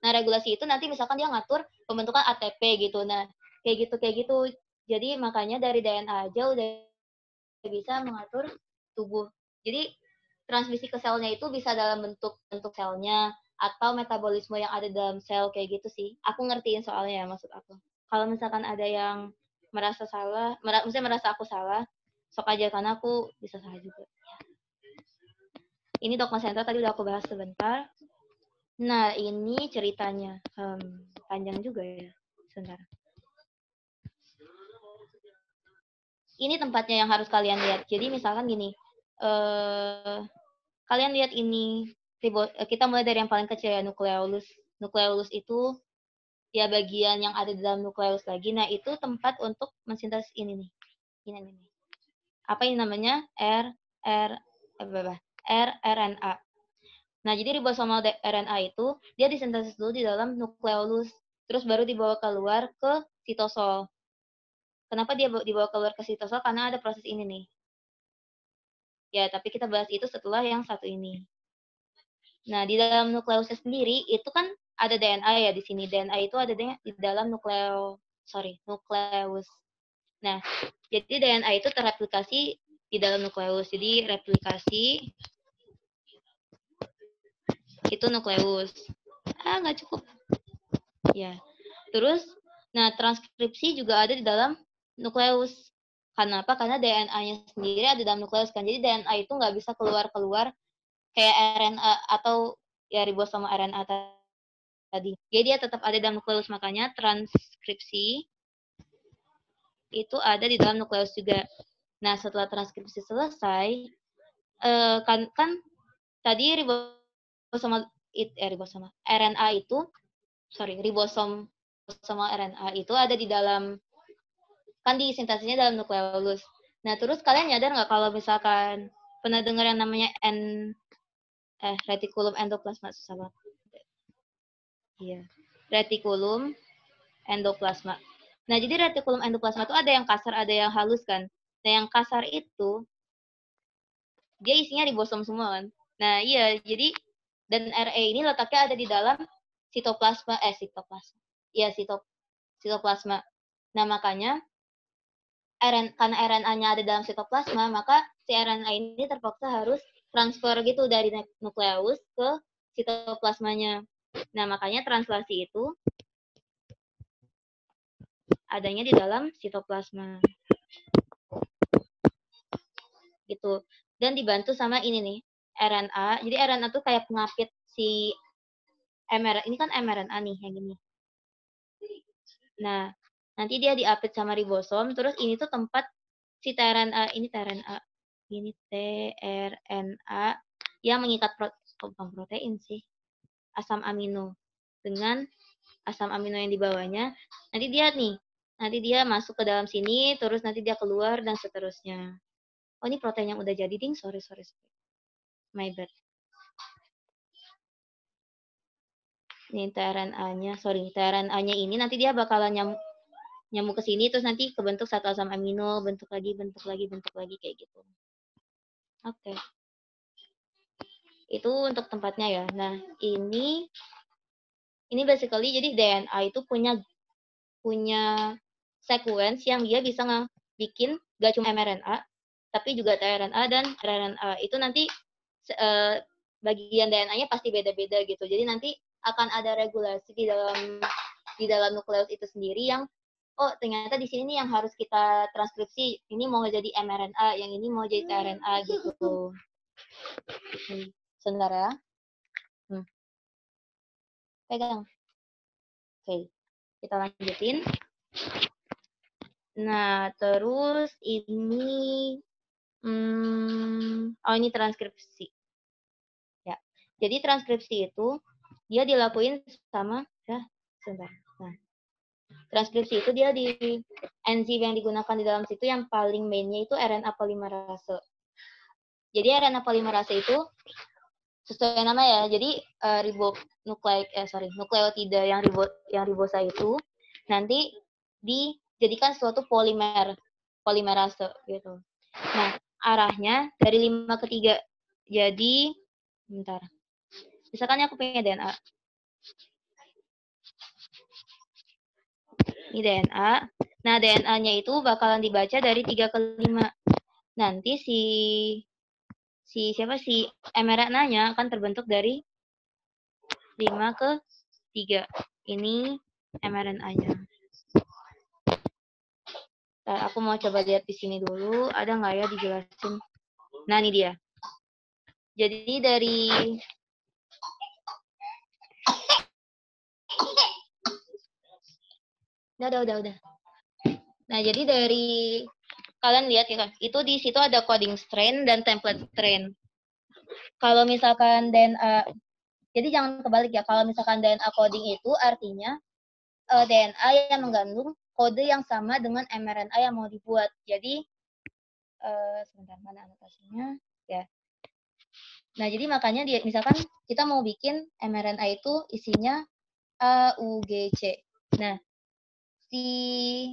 nah regulasi itu nanti misalkan dia ngatur pembentukan ATP gitu. Nah, kayak gitu. Jadi makanya dari DNA aja udah bisa mengatur tubuh. Jadi transmisi ke selnya itu bisa dalam bentuk selnya atau metabolisme yang ada dalam sel kayak gitu sih. Aku ngertiin soalnya ya maksud aku. Kalau misalkan ada yang merasa salah, maksudnya merasa aku salah, sok aja karena aku bisa salah juga. Ini dogma sentral tadi udah aku bahas sebentar. Nah, ini ceritanya. Panjang juga ya. Sebentar. Ini tempatnya yang harus kalian lihat. Jadi misalkan gini, kalian lihat ini, kita mulai dari yang paling kecil ya, nukleolus. Nukleolus itu ya bagian yang ada di dalam nukleus lagi. Nah, itu tempat untuk mensintesis ini nih. Ini. Apa ini namanya? rRNA. Nah, jadi ribosomal RNA itu dia disintesis dulu di dalam nukleolus, terus baru dibawa keluar ke sitosol. Kenapa dia dibawa keluar ke sitosol? Karena ada proses ini nih. Ya, tapi kita bahas itu setelah yang satu ini. Nah, di dalam nukleusnya sendiri itu kan ada DNA ya di sini. DNA itu ada di dalam nukleus. Nah, jadi DNA itu terreplikasi di dalam nukleus. Jadi replikasi itu nukleus. Nggak cukup. Ya. Terus, nah transkripsi juga ada di dalam nukleus. Kenapa? Karena DNA-nya sendiri ada di dalam nukleus kan. Jadi DNA itu nggak bisa keluar kayak RNA atau ya ribosom RNA tadi. Jadi dia tetap ada dalam nukleus, makanya transkripsi itu ada di dalam nukleus juga. Nah, setelah transkripsi selesai, kan tadi ribosom RNA itu, ribosom sama RNA itu ada di dalam, kan disintesisnya dalam nukleolus. Nah, terus kalian nyadar nggak kalau misalkan pernah dengar yang namanya retikulum endoplasma, susah banget. Iya, retikulum endoplasma. Nah, jadi retikulum endoplasma itu ada yang kasar, ada yang halus kan. Nah, yang kasar itu dia isinya ribosom semua kan. Nah, iya, jadi dan RE ini letaknya ada di dalam sitoplasma. Iya, sitoplasma. Nah, makanya karena RNA-nya ada dalam sitoplasma, maka si RNA ini terpaksa harus transfer gitu dari nukleus ke sitoplasmanya. Nah, makanya translasi itu adanya di dalam sitoplasma. Gitu. Dan dibantu sama ini nih, RNA. Jadi RNA tuh kayak pengapit si mRNA. Ini kan mRNA nih, yang gini. Nah, nanti dia diapit sama ribosom, terus ini tuh tempat si tRNA, ini tRNA yang mengikat protein sih, asam amino dengan asam amino yang di bawahnya. Nanti dia masuk ke dalam sini, terus nanti dia keluar dan seterusnya. Oh, ini protein yang udah jadi, ding. Sorry. My bad. Ini tRNA-nya, tRNA-nya ini nanti dia bakalan nyambung ke sini, terus nanti kebentuk satu asam amino, bentuk lagi kayak gitu. Oke. Itu untuk tempatnya ya. Nah, ini basically jadi DNA itu punya sequence yang dia bisa bikin gak cuma mRNA, tapi juga tRNA dan rRNA. Itu nanti bagian DNA-nya pasti beda-beda gitu. Jadi nanti akan ada regulasi di dalam di dalam nukleus itu sendiri yang oh ternyata di sini nih yang harus kita transkripsi, ini mau jadi mRNA, yang ini mau jadi tRNA gitu. Sebentar ya. Pegang. Oke, kita lanjutin. Nah, terus ini oh ini transkripsi. Ya. Jadi transkripsi itu dia dilakuin sama ya, sebentar. Nah, transkripsi itu dia di enzim yang digunakan di dalam situ yang paling mainnya itu RNA polimerase. Jadi RNA polimerase itu sesuai nama ya. Jadi nukleotida yang ribosa itu nanti dijadikan suatu polimerase gitu. Nah, arahnya dari 5 ke 3. Jadi bentar. Misalkan aku punya DNA. Ini DNA. Nah, DNA-nya itu bakalan dibaca dari 3 ke 5. Nanti si mRNA-nya akan terbentuk dari 5 ke 3. Ini mRNA-nya. Nah, aku mau coba lihat di sini dulu, ada nggak ya dijelasin. Nah, ini dia. Jadi dari udah. Nah, jadi dari kalian lihat ya, itu di situ ada coding strain dan template strain. Kalau misalkan DNA, jadi jangan kebalik ya. Kalau misalkan DNA coding itu artinya DNA yang mengandung kode yang sama dengan mRNA yang mau dibuat. Jadi sebentar, mana anotasinya? Ya. Nah, jadi makanya dia misalkan kita mau bikin mRNA itu isinya A, U, G, C. Nah, si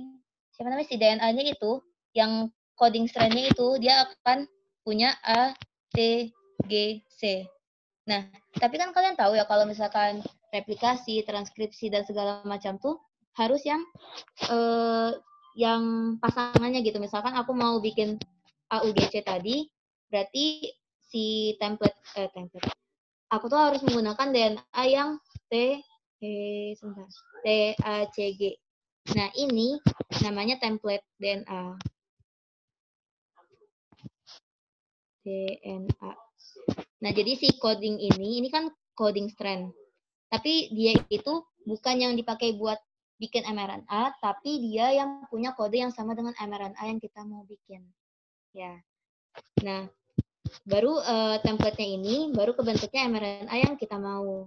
DNA-nya itu yang coding strain-nya itu dia akan punya A, T, G, C. Nah, tapi kan kalian tahu ya kalau misalkan replikasi, transkripsi dan segala macam tuh harus yang pasangannya gitu. Misalkan aku mau bikin AUGC tadi, berarti si template. Aku tuh harus menggunakan DNA yang TACG. Nah, ini namanya template DNA. Nah, jadi si coding ini kan coding strand. Tapi dia itu bukan yang dipakai buat bikin mRNA, tapi dia yang punya kode yang sama dengan mRNA yang kita mau bikin. Ya. Nah, baru template-nya ini baru kebentuknya mRNA yang kita mau.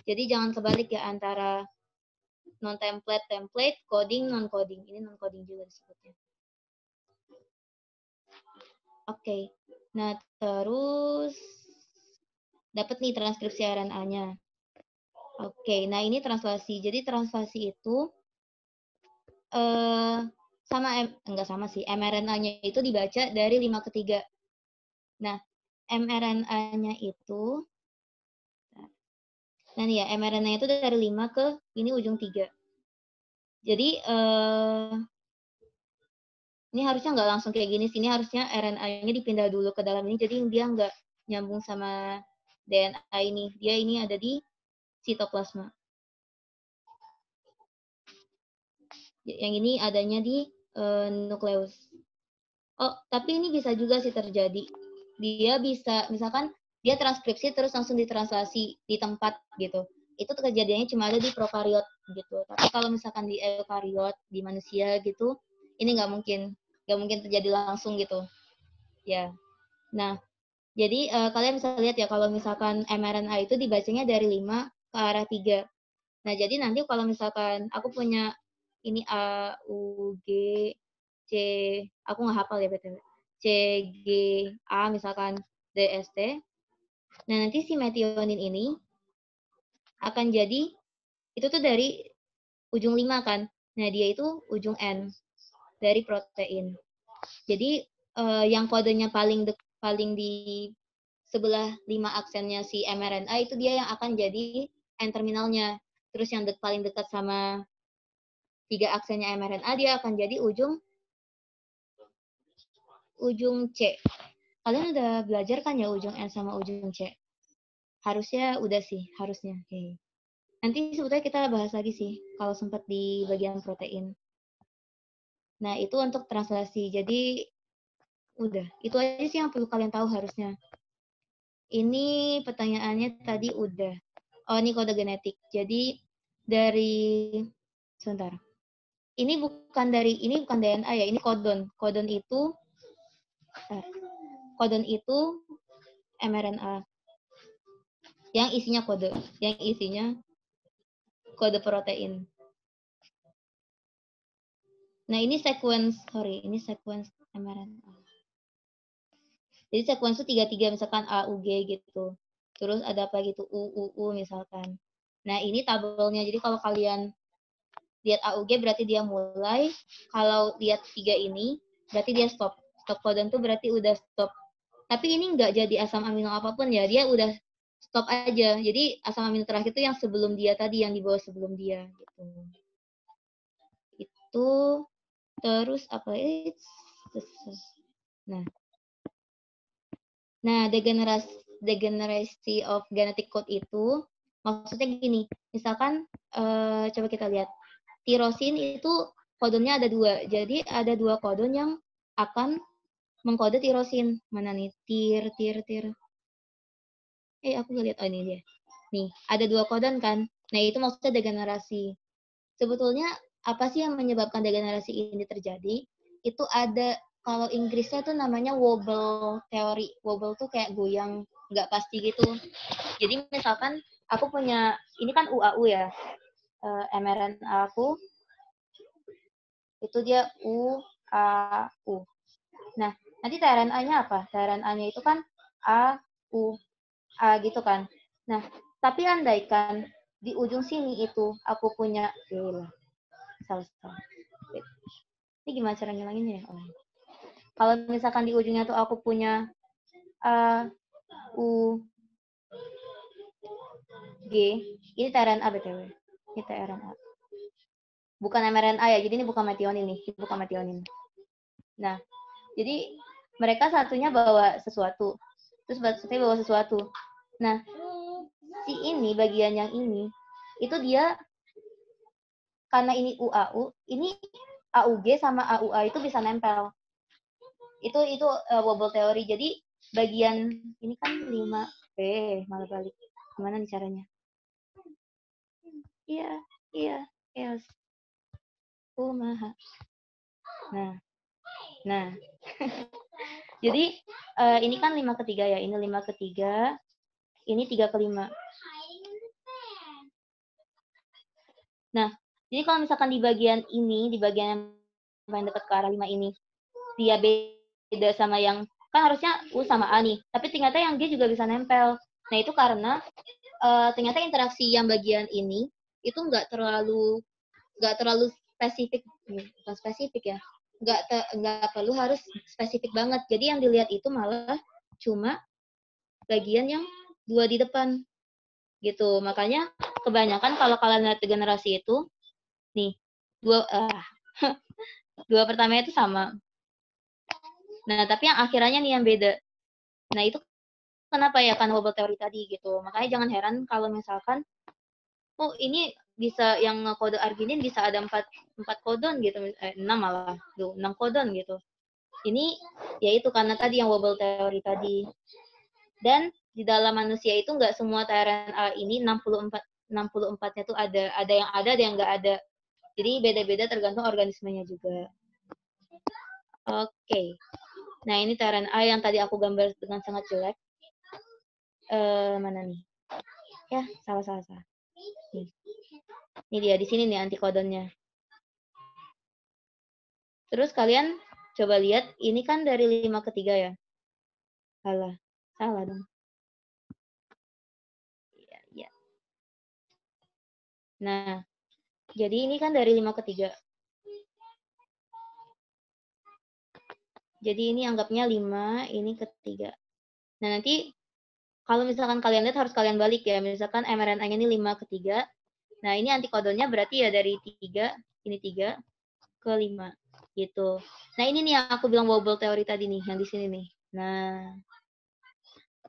Jadi jangan kebalik ya antara non-template, template, coding, non-coding. Ini non-coding juga disebutnya. Oke. Nah, terus dapat nih transkripsi RNA-nya. Oke, nah ini translasi. Jadi translasi itu enggak sama sih. mRNA-nya itu dibaca dari 5 ke 3. Nah, mRNA-nya itu mRNA-nya itu dari 5 ke ini ujung 3. Jadi ini harusnya nggak langsung kayak gini sih. Ini harusnya RNA-nya dipindah dulu ke dalam ini. Jadi dia nggak nyambung sama DNA ini. Dia ini ada di sitoplasma. Yang ini adanya di nukleus. Oh, tapi ini bisa juga sih terjadi. Dia bisa, misalkan dia transkripsi terus langsung ditranslasi di tempat gitu. Itu kejadiannya cuma ada di prokariot gitu. Tapi kalau misalkan di eukariot, di manusia gitu, ini nggak mungkin terjadi langsung gitu. Ya. Nah, jadi kalian bisa lihat ya kalau misalkan mRNA itu dibacanya dari 5 ke arah 3. Nah, jadi nanti kalau misalkan aku punya ini A, U, G, C, aku nggak hafal ya BTW. C, G, A misalkan D, S, T. Nah, nanti si metionin ini akan jadi, itu tuh dari ujung 5 kan. Nah, dia itu ujung N dari protein. Jadi, yang kodenya paling di sebelah 5 aksennya si mRNA itu dia yang akan jadi N terminalnya. Terus yang paling dekat sama 3 aksennya mRNA dia akan jadi ujung C. Kalian udah belajar kan ya ujung N sama ujung C? Harusnya udah sih, harusnya. Okay. Nanti sebetulnya kita bahas lagi sih kalau sempat di bagian protein. Nah, itu untuk translasi. Jadi udah, itu aja sih yang perlu kalian tahu harusnya. Ini pertanyaannya tadi udah. Oh, ini kode genetik. Jadi dari sebentar. Ini bukan DNA ya, ini kodon. Kodon itu mRNA yang isinya kode protein. Nah, ini sequence mRNA. Jadi sequence itu 33 misalkan A, U, G gitu. Terus ada apa gitu, U misalkan. Nah, ini tabelnya. Jadi kalau kalian lihat A, U, G berarti dia mulai. Kalau lihat 3 ini, berarti dia stop. Stop codon itu berarti udah stop. Tapi ini nggak jadi asam amino apapun ya. Dia udah stop aja. Jadi asam amino terakhir itu yang sebelum dia tadi, yang di bawah sebelum dia. Gitu. Itu terus apa? Nah, degenerasi of genetic code itu maksudnya gini, misalkan coba kita lihat, tirosin itu kodonnya ada 2, jadi ada 2 kodon yang akan mengkode tirosin. Mana nih? Tir. Aku nggak lihat, oh ini dia. Nih, ada 2 kodon kan? Nah, itu maksudnya degenerasi. Sebetulnya apa sih yang menyebabkan degenerasi ini terjadi? Itu ada, kalau Inggrisnya tuh namanya wobble teori. Wobble tuh kayak goyang, nggak pasti gitu. Jadi misalkan aku punya, ini kan UAU ya, mRNA aku, itu dia UAU. Nah, nanti tRNA-nya apa? tRNA-nya itu kan A, U, A gitu kan. Nah, tapi andaikan di ujung sini itu aku punya, salah. Ini gimana cara ngilanginnya ya? Kalau misalkan di ujungnya tuh aku punya A, U, G, ini tRNA BTW. Ini tRNA. Bukan mRNA ya, jadi ini bukan metionin nih. Ini bukan metionin. Nah, jadi mereka satunya bawa sesuatu. Terus satunya bawa sesuatu. Nah, si ini, bagian yang ini, itu dia, karena ini UAU, ini AUG sama AUA itu bisa nempel. Itu wobble teori. Jadi bagian ini kan 5, malah balik. Gimana nih caranya? Iya. Yes. Kumaha. Nah. Jadi ini kan 5/3 ya. Ini 5/3. Ini 3/5. Nah, jadi kalau misalkan di bagian ini, di bagian yang dekat ke arah 5 ini, dia beda sama yang, kan harusnya U sama A nih, tapi ternyata yang G juga bisa nempel. Nah, itu karena ternyata interaksi yang bagian ini itu nggak terlalu spesifik, bukan spesifik ya, nggak perlu harus spesifik banget. Jadi yang dilihat itu malah cuma bagian yang 2 di depan gitu. Makanya kebanyakan kalau kalian lihat generasi itu nih, dua pertamanya itu sama. Nah, tapi yang akhirnya nih yang beda. Nah, itu kenapa ya? Karena wobble teori tadi gitu. Makanya jangan heran kalau misalkan, ini bisa yang kode arginin bisa ada 4 kodon gitu, 6 malah, 6 kodon gitu. Ini yaitu karena tadi yang wobble teori tadi. Dan di dalam manusia itu nggak semua tRNA ini 64-nya tuh ada yang nggak ada. Jadi beda-beda tergantung organismenya juga. Oke. Nah, ini tRNA yang tadi aku gambar dengan sangat jelek. Mana nih? Ya, salah. Nih. Ini dia, di sini nih antikodonnya. Terus kalian coba lihat, ini kan dari 5/3 ya. Salah dong. Ya. Nah, jadi ini kan dari 5/3. Jadi ini anggapnya 5, ini ke-3. Nah, nanti kalau misalkan kalian lihat harus kalian balik ya. Misalkan mRNA-nya ini 5/3. Nah, ini antikodonnya berarti ya dari 3, ini 3 ke 5 gitu. Nah, ini nih yang aku bilang wobble teori tadi nih, yang di sini nih. Nah,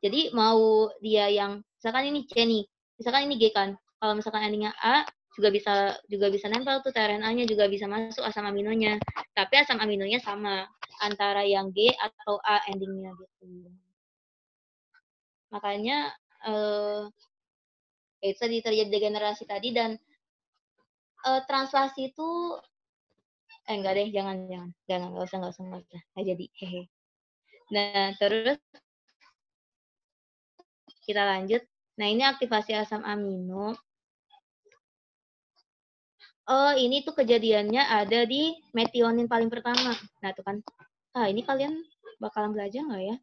jadi mau dia yang misalkan ini C nih, misalkan ini G kan. Kalau misalkan endingnya A, juga bisa nempel tuh tRNA-nya, juga bisa masuk asam aminonya. Tapi asam aminonya sama antara yang G atau A endingnya gitu. Makanya itu tadi terjadi degenerasi tadi dan translasi itu enggak deh, jangan, enggak usah, nggak jadi, hehe. Nah, terus kita lanjut. Nah, ini aktivasi asam amino. Oh, ini tuh kejadiannya ada di metionin paling pertama. Nah, tuh kan. Ini kalian bakalan belajar nggak ya?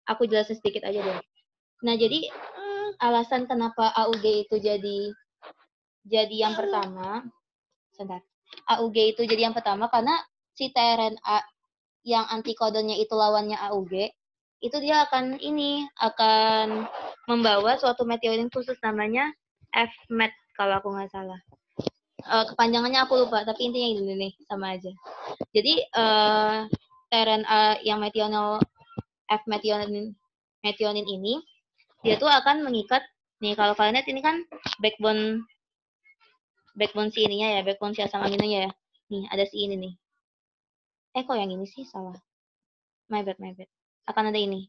Aku jelasin sedikit aja deh. Nah, jadi alasan kenapa AUG itu jadi yang pertama, sebentar. AUG itu jadi yang pertama karena si tRNA yang antikodonnya itu lawannya AUG, itu dia akan membawa suatu metionin khusus namanya FMET kalau aku nggak salah. Kepanjangannya aku lupa, tapi intinya ini nih, sama aja. Jadi tRNA yang metionin ini, dia tuh akan mengikat, nih kalau kalian lihat ini kan backbone si ininya ya, backbone si asam aminonya ya. Nih, ada si ini nih. Kok yang ini sih salah? My bad. Akan ada ini.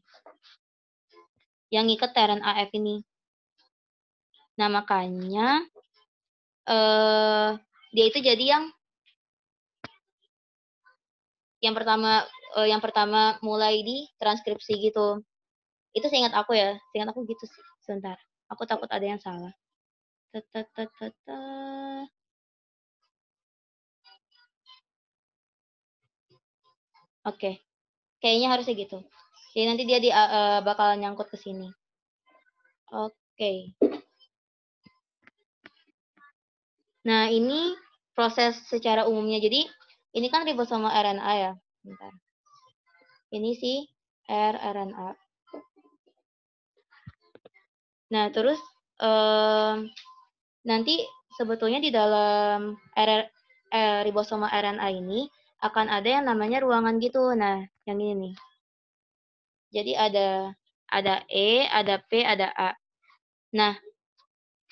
Yang ngikat tRNA-F ini. Nah, makanya dia itu jadi yang pertama mulai di transkripsi gitu. Itu seingat aku ya. Seingat aku gitu sih. Sebentar. Aku takut ada yang salah. Oke. Kayaknya harusnya gitu. Jadi nanti dia bakalan nyangkut ke sini. Oke. Nah, ini proses secara umumnya. Jadi, ini kan ribosoma RNA ya. Bentar. Ini sih rRNA. Nah, terus nanti sebetulnya di dalam ribosoma RNA ini akan ada yang namanya ruangan gitu. Nah, yang ini nih. Jadi ada E, ada P, ada A. Nah,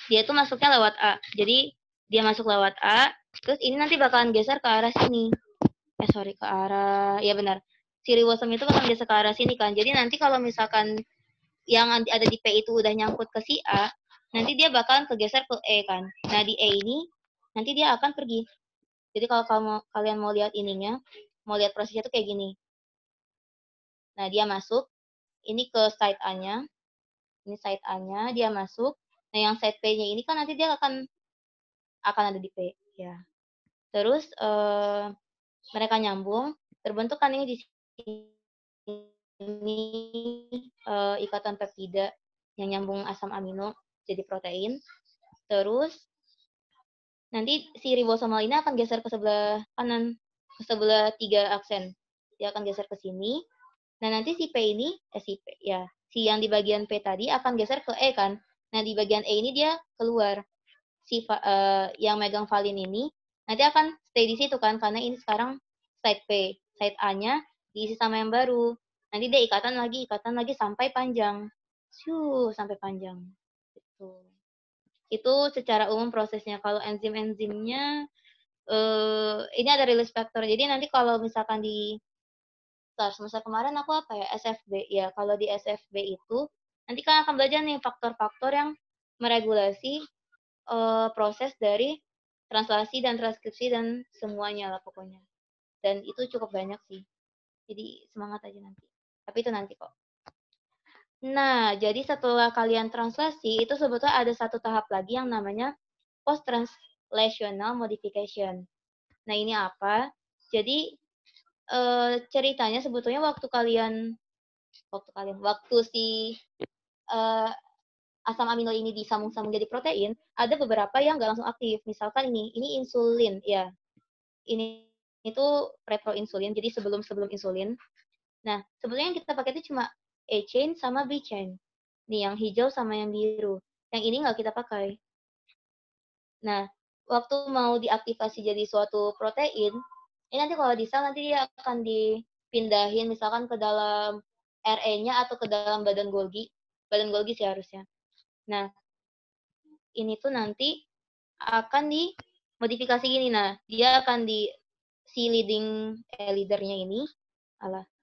dia tuh masuknya lewat A. Jadi dia masuk lewat A, terus ini nanti bakalan geser ke arah sini. Ke arah, ya benar. Si ribosom itu bakalan geser ke arah sini kan. Jadi nanti kalau misalkan yang ada di P itu udah nyangkut ke si A, nanti dia bakalan kegeser ke E kan. Nah, di E ini nanti dia akan pergi. Jadi kalau kalian mau lihat ininya, mau lihat prosesnya tuh kayak gini. Nah, dia masuk, ini ke site A-nya. Ini site A-nya, dia masuk. Nah, yang site P-nya ini kan nanti dia akan ada di P, ya. Terus mereka nyambung, terbentuk kan ini di sini ikatan peptida yang nyambung asam amino jadi protein. Terus nanti si ribosomal ini akan geser ke sebelah kanan, ke sebelah 3 aksen. Dia akan geser ke sini. Nah, nanti si P ini, si yang di bagian P tadi akan geser ke E kan. Nah, di bagian E ini dia keluar. Yang megang valin ini nanti akan stay di situ kan, karena ini sekarang side P. Side A-nya diisi sama yang baru. Nanti dia ikatan lagi sampai panjang. Sampai panjang. Gitu. Itu secara umum prosesnya. Kalau enzim-enzimnya, ini ada release factor. Jadi nanti kalau misalkan di semester kemarin aku SFB. Ya, kalau di SFB itu, nanti kan akan belajar nih faktor-faktor yang meregulasi proses dari translasi dan transkripsi dan semuanya lah pokoknya. Dan itu cukup banyak sih. Jadi semangat aja nanti. Tapi itu nanti kok. Nah, jadi setelah kalian translasi, itu sebetulnya ada satu tahap lagi yang namanya post-translational modification. Nah, ini apa? Jadi, ceritanya sebetulnya waktu si asam amino ini disambung-sambung jadi protein, ada beberapa yang nggak langsung aktif. Misalkan ini insulin, ya. Ini itu preproinsulin, jadi sebelum insulin. Nah, sebetulnya yang kita pakai itu cuma A chain sama B chain. Nih, yang hijau sama yang biru. Yang ini nggak kita pakai. Nah, waktu mau diaktifasi jadi suatu protein, ini nanti kalau di sel nanti dia akan dipindahin misalkan ke dalam RE-nya atau ke dalam badan Golgi. Badan Golgi sih harusnya. Nah, ini tuh nanti akan dimodifikasi gini. Nah, dia akan si leadernya ini,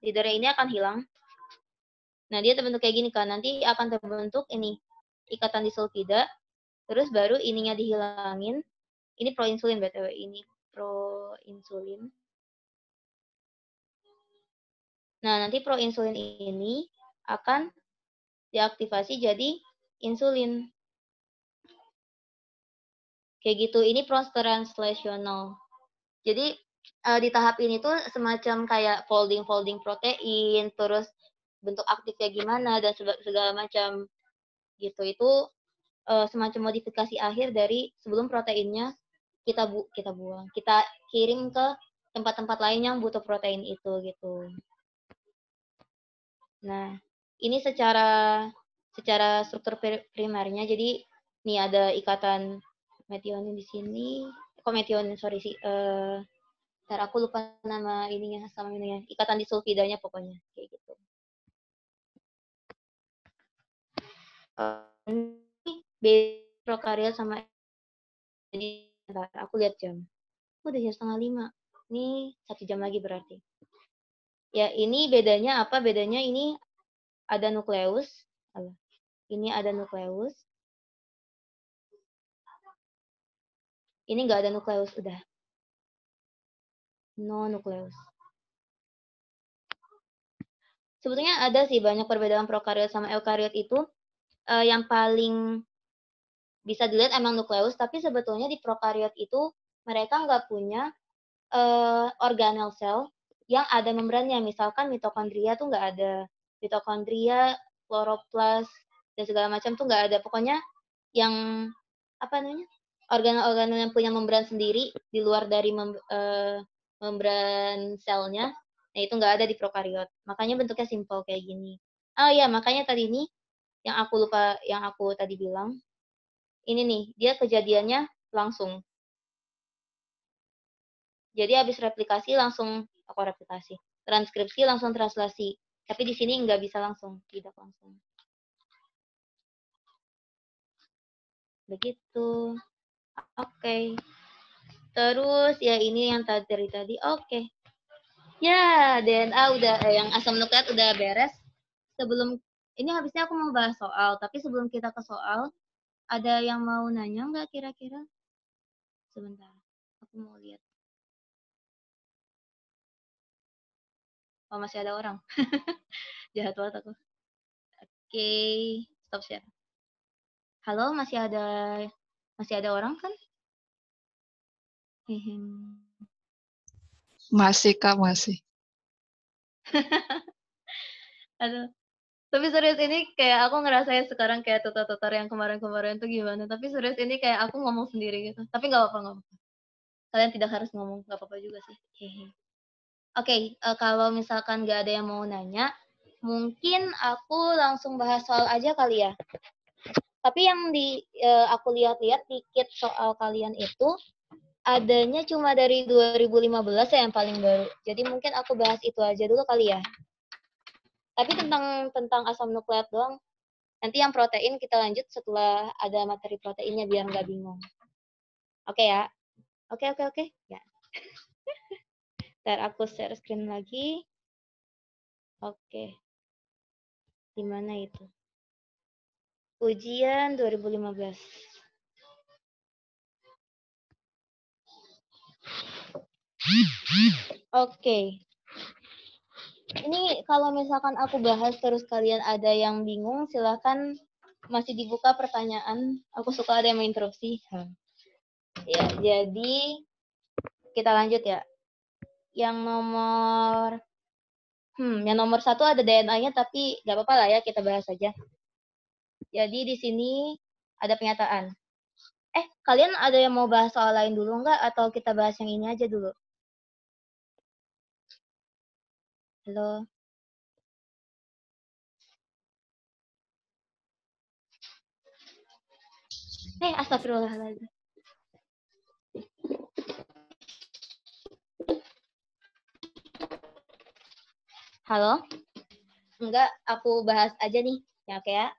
leadernya ini akan hilang. Nah, dia terbentuk kayak gini kan. Nanti akan terbentuk ini ikatan disulfida, terus baru ininya dihilangin. Ini proinsulin BTW, ini proinsulin. Nah, nanti proinsulin ini akan diaktifasi jadi insulin. Kayak gitu, ini proses translasional. Jadi di tahap ini tuh semacam kayak folding protein, terus bentuk aktifnya gimana dan segala macam gitu. Itu semacam modifikasi akhir dari sebelum proteinnya kita buang, kita kirim ke tempat-tempat lain yang butuh protein itu gitu. Nah, ini secara struktur primernya. Jadi nih ada ikatan metionin di sini. Kok metionin, sorry sih. Ntar aku lupa nama ininya sama ininya. Ikatan disulfidanya pokoknya kayak gitu. Ini prokariot sama jadi aku lihat jam. Udah jam 4:30. Ini 1 jam lagi berarti. Ya, ini bedanya apa? Bedanya ini ada nukleus. Ini ada nukleus. Ini nggak ada nukleus, udah. No nukleus. Sebetulnya ada sih banyak perbedaan prokariot sama eukariot itu. Yang paling bisa dilihat emang nukleus, tapi sebetulnya di prokariot itu mereka nggak punya organel sel yang ada membrannya. Misalkan mitokondria tuh nggak ada. Mitokondria, kloroplas, dan segala macam tuh nggak ada. Pokoknya yang apa namanya, organel-organel yang punya membran sendiri di luar dari membran selnya, nah itu nggak ada di prokariot. Makanya bentuknya simple kayak gini. Oh iya, makanya tadi ini yang aku lupa, yang aku tadi bilang, ini nih, dia kejadiannya langsung. Jadi habis replikasi langsung, transkripsi langsung translasi. Tapi di sini nggak bisa langsung, tidak langsung. Begitu. Oke. Terus ya ini yang tadi. Oke. Ya, DNA udah, yang asam nukleat udah beres. Sebelum, ini habisnya aku mau bahas soal, tapi sebelum kita ke soal, ada yang mau nanya nggak kira-kira? Sebentar, aku mau lihat. Oh, masih ada orang. Jahat banget aku. Oke, stop share. Halo, masih ada orang kan?
Masih, Kak, masih.
Aduh. Tapi serius ini kayak aku ngerasain sekarang kayak tutor-tutor yang kemarin-kemarin tuh gimana. Tapi serius ini kayak aku ngomong sendiri gitu. Tapi nggak apa-apa. Kalian tidak harus ngomong, nggak apa-apa juga sih. Oke, kalau misalkan nggak ada yang mau nanya, mungkin aku langsung bahas soal aja kali ya. Tapi yang aku lihat-lihat dikit soal kalian itu, adanya cuma dari 2015 ya yang paling baru. Jadi mungkin aku bahas itu aja dulu kali ya. Tapi tentang asam nukleat doang. Nanti yang protein kita lanjut setelah ada materi proteinnya biar nggak bingung. Oke ya? Oke. Ya. Ntar aku share screen lagi. Oke. Di mana itu? Ujian 2015. Oke. Ini kalau misalkan aku bahas terus kalian ada yang bingung, silahkan masih dibuka pertanyaan. Aku suka ada yang menginterupsi. Ya, jadi kita lanjut ya. Yang nomor 1 ada DNA-nya, tapi nggak apa-apa lah ya, kita bahas aja. Jadi di sini ada pernyataan. Kalian ada yang mau bahas soal lain dulu nggak? Atau kita bahas yang ini aja dulu? Halo? Astagfirullahaladzim. Halo? Enggak, aku bahas aja nih. Ya, oke ya.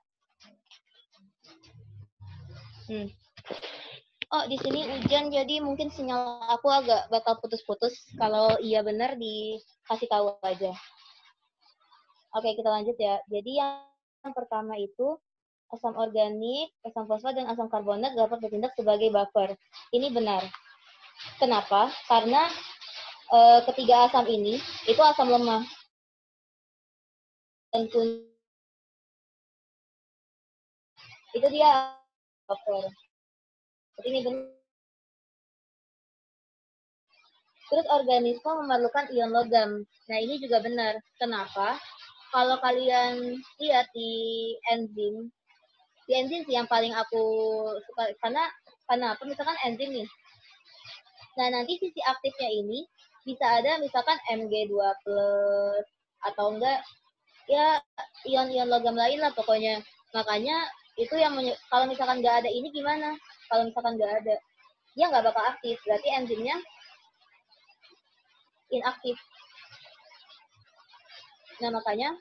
Oh, di sini hujan, jadi mungkin sinyal aku agak bakal putus-putus. Kalau iya benar, dikasih tahu aja. Oke, kita lanjut ya. Jadi yang pertama itu, asam organik, asam fosfat, dan asam karbonat dapat bertindak sebagai buffer. Ini benar. Kenapa? Karena ketiga asam ini, itu asam lemah. Dan itu dia buffer. Jadi ini benar. Terus organisme memerlukan ion logam. Nah, ini juga benar. Kenapa? Kalau kalian lihat di enzim sih yang paling aku suka, karena apa? Misalkan enzim nih. Nah, nanti sisi aktifnya ini bisa ada misalkan Mg2+, atau enggak, ya ion-ion logam lain lah pokoknya. Makanya itu yang kalau misalkan nggak ada ini gimana? Kalau misalkan nggak ada, dia nggak bakal aktif. Berarti enzimnya inaktif. Nah, makanya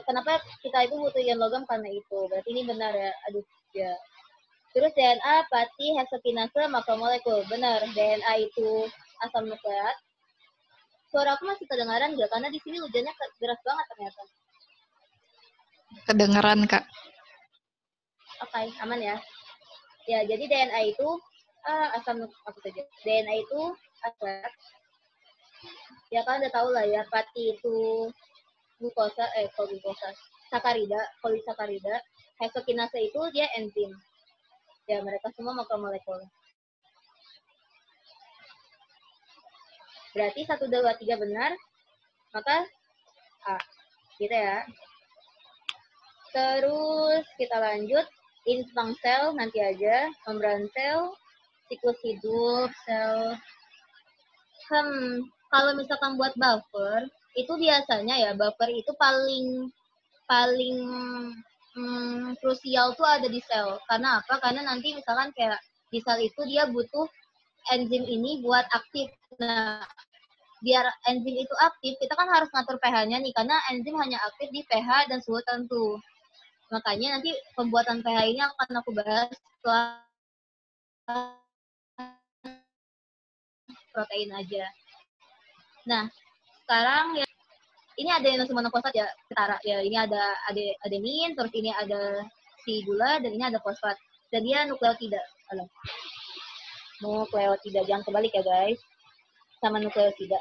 kenapa kita itu butuh ion logam karena itu. Berarti ini benar ya. Aduh, ya. Terus DNA, pati, heksokinase, makromolekul. Benar, DNA itu asam nukleat. Suara aku masih kedengaran nggak? Karena di sini hujannya deras banget ternyata.
Kedengeran, Kak.
Oke, aman ya. Ya, jadi DNA itu asam apa saja. DNA itu asam. Ya kan udah tahu lah ya, pati itu glukosa, sakarida, polisakarida. Heksokinase itu dia enzim. Ya, mereka semua makromolekul. Berarti 1, 2, 3 benar, maka A. Gitu ya. Terus kita lanjut, insang sel nanti aja, membran sel, siklus hidup, sel. Kalau misalkan buat buffer, itu biasanya ya, buffer itu paling krusial tuh ada di sel. Karena apa? Karena nanti misalkan kayak di sel itu dia butuh enzim ini buat aktif. Nah, biar enzim itu aktif, kita kan harus ngatur pH-nya nih, karena enzim hanya aktif di pH dan suhu tertentu. Makanya nanti pembuatan pH ini akan aku bahas setelah protein aja. Nah, sekarang ya, ini ada inosine monofosfat ya, setara ya. Ini ada adenin, terus ini ada si gula, dan ini ada fosfat. Dan dia nukleotida. Nukleotida, jangan kebalik ya guys. Sama nukleotida.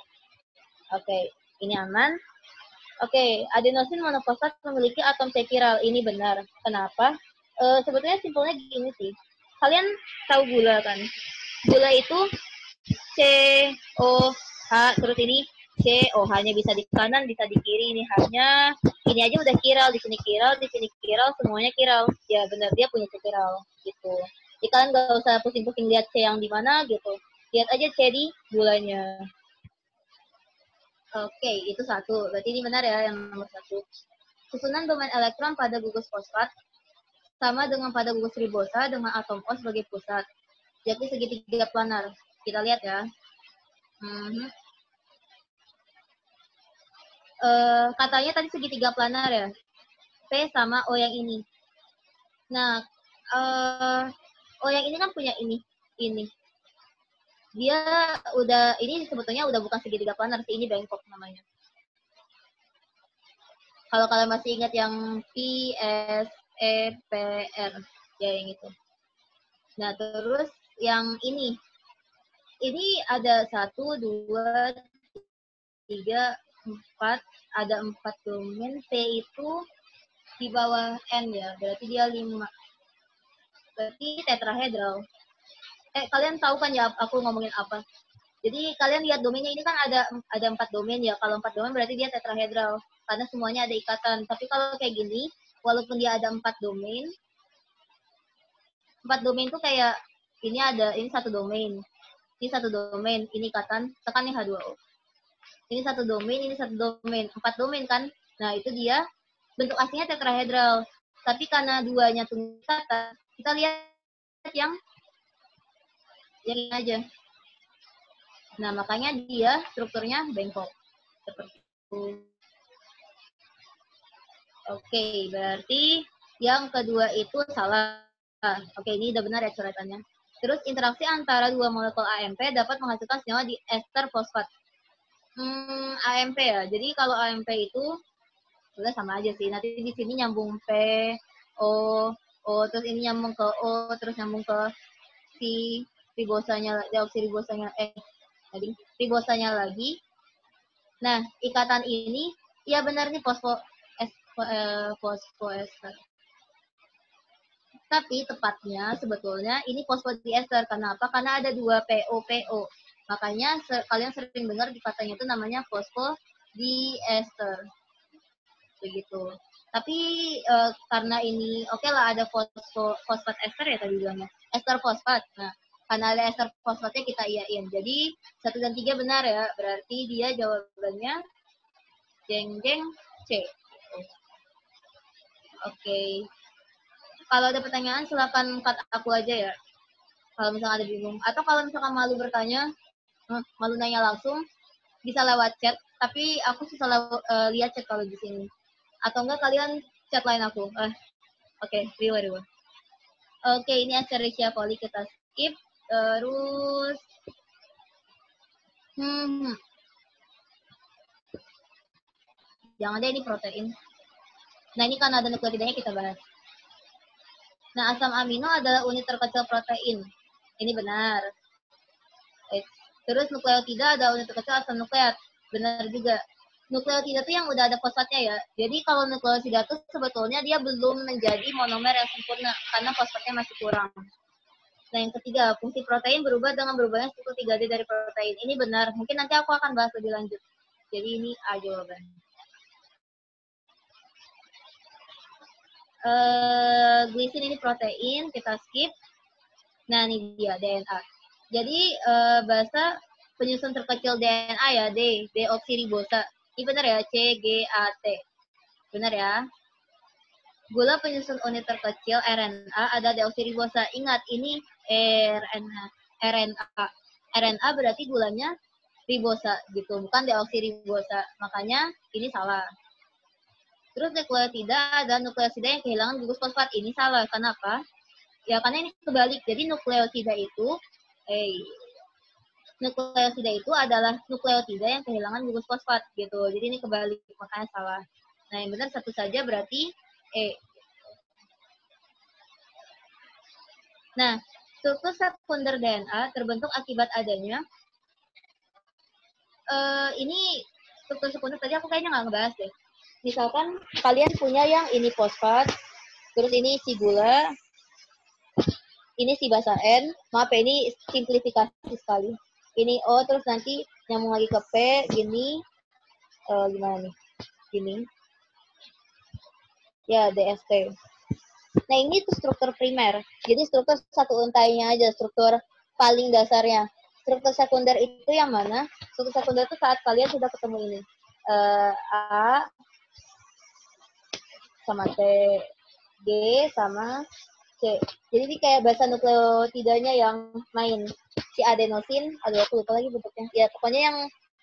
Oke, ini aman. Oke, adenosin monofosfat memiliki atom C chiral. Ini benar. Kenapa? Sebetulnya simpelnya gini sih. Kalian tahu gula kan? Gula itu COH, terus ini COH-nya bisa di kanan, bisa di kiri. Ini H-nya. Ini aja udah chiral, di sini chiral, di sini chiral, semuanya chiral. Ya benar, dia punya C chiral gitu. Jadi kalian nggak usah pusing-pusing lihat C yang di mana gitu. Lihat aja C di gulanya. Oke, itu satu. Berarti ini benar ya, yang nomor 1. Susunan domain elektron pada gugus fosfat sama dengan pada gugus ribosa dengan atom O sebagai pusat. Jadi segitiga planar. Kita lihat ya. Katanya tadi segitiga planar ya. P sama O yang ini. Nah, O yang ini kan punya ini. Dia ini sebetulnya udah bukan segitiga planar sih, ini bengkok namanya. Kalau kalian masih ingat yang P, S, E, P, R, ya yang itu. Nah, terus yang ini ada 1, 2, 3, 4, ada 4 domain. P itu di bawah N ya, berarti dia 5. Berarti tetrahedral. Kalian tahu kan ya aku ngomongin apa? Jadi kalian lihat domainnya ini kan ada 4 domain ya. Kalau 4 domain berarti dia tetrahedral karena semuanya ada ikatan. Tapi kalau kayak gini, walaupun dia ada 4 domain, 4 domain tuh kayak ini 1 domain. Ini 1 domain, ini ikatan, tekan nih H2O. Ini 1 domain, ini 1 domain. 4 domain kan? Nah, itu dia bentuk aslinya tetrahedral. Tapi karena duanya tuh ikatan, kita lihat yang ini aja. Nah, makanya dia strukturnya bengkok. Seperti itu. Oke, berarti yang kedua itu salah. Oke, ini udah benar ya coretannya. Terus interaksi antara dua molekul AMP dapat menghasilkan senyawa di ester fosfat. AMP ya. Jadi kalau AMP itu sebenarnya sama aja sih. Nanti di sini nyambung P, O, terus ini nyambung ke O, terus nyambung ke si ribosanya, deoksiribosanya, tadi ribosanya lagi. Nah, ikatan ini, ya benar nih fosfoester. Tapi tepatnya sebetulnya ini fosfodiester. Karena apa? Karena ada dua PO. Makanya kalian sering dengar katanya itu namanya fosfodiester. Begitu. Tapi karena ini oke lah ada fosfat ester ya tadi bilangnya. Ester fosfat. Nah, karena ada ester fosfatnya kita iyain. Jadi 1 dan 3 benar ya. Berarti dia jawabannya jeng-jeng C. Oke. Kalau ada pertanyaan silakan cut aku aja ya. Kalau misalnya ada bingung. Atau kalau misalkan malu bertanya, malu nanya langsung, bisa lewat chat. Tapi aku susah lihat chat kalau di sini. Atau enggak kalian chat lain aku. Oke, riwa. Oke, ini Escherichia coli kita skip. Terus, jangan deh ini protein. Nah, ini karena ada nukleotidanya kita bahas. Nah, asam amino adalah unit terkecil protein. Ini benar. Terus nukleotida ada unit terkecil asam nukleat. Benar juga. Nukleotida itu yang udah ada fosfatnya ya. Jadi kalau nukleotida itu sebetulnya dia belum menjadi monomer yang sempurna karena fosfatnya masih kurang. Nah, yang ketiga, fungsi protein berubah dengan berubahnya struktur 3D dari protein. Ini benar. Mungkin nanti aku akan bahas lebih lanjut. Jadi ini A jawabannya. Glisin ini protein, kita skip. Nah, ini dia DNA. Jadi bahasa penyusun terkecil DNA ya, deoksiribosa. Ini benar ya, CGAT. Benar ya. Gula penyusun unit terkecil RNA ada deoksiribosa. Ingat, ini RNA berarti gulanya ribosa gitu, bukan deoksiribosa. Makanya ini salah. Terus nukleotida ada nukleosida yang kehilangan gugus fosfat. Ini salah. Kenapa? Ya karena ini kebalik. Jadi nukleosida itu adalah nukleotida yang kehilangan gugus fosfat gitu. Jadi ini kebalik, makanya salah. Nah, yang benar satu saja berarti E. Nah, struktur sekunder DNA terbentuk akibat adanya ini struktur sekunder tadi aku kayaknya nggak ngebahas deh. Misalkan kalian punya yang ini fosfat, terus ini si gula, ini si basa N, maaf ya ini simplifikasi sekali. Ini O, terus nanti nyambung lagi ke P, gini, gimana nih? Gini. Ya, DST. Nah, ini tuh struktur primer. Jadi struktur satu untainya aja, struktur paling dasarnya. Struktur sekunder itu yang mana? Struktur sekunder itu saat kalian sudah ketemu ini. A sama T, G sama C. Jadi ini kayak bahasa nukleotidanya yang main. Si adenosin, aduh aku lupa lagi bentuknya. Ya, pokoknya yang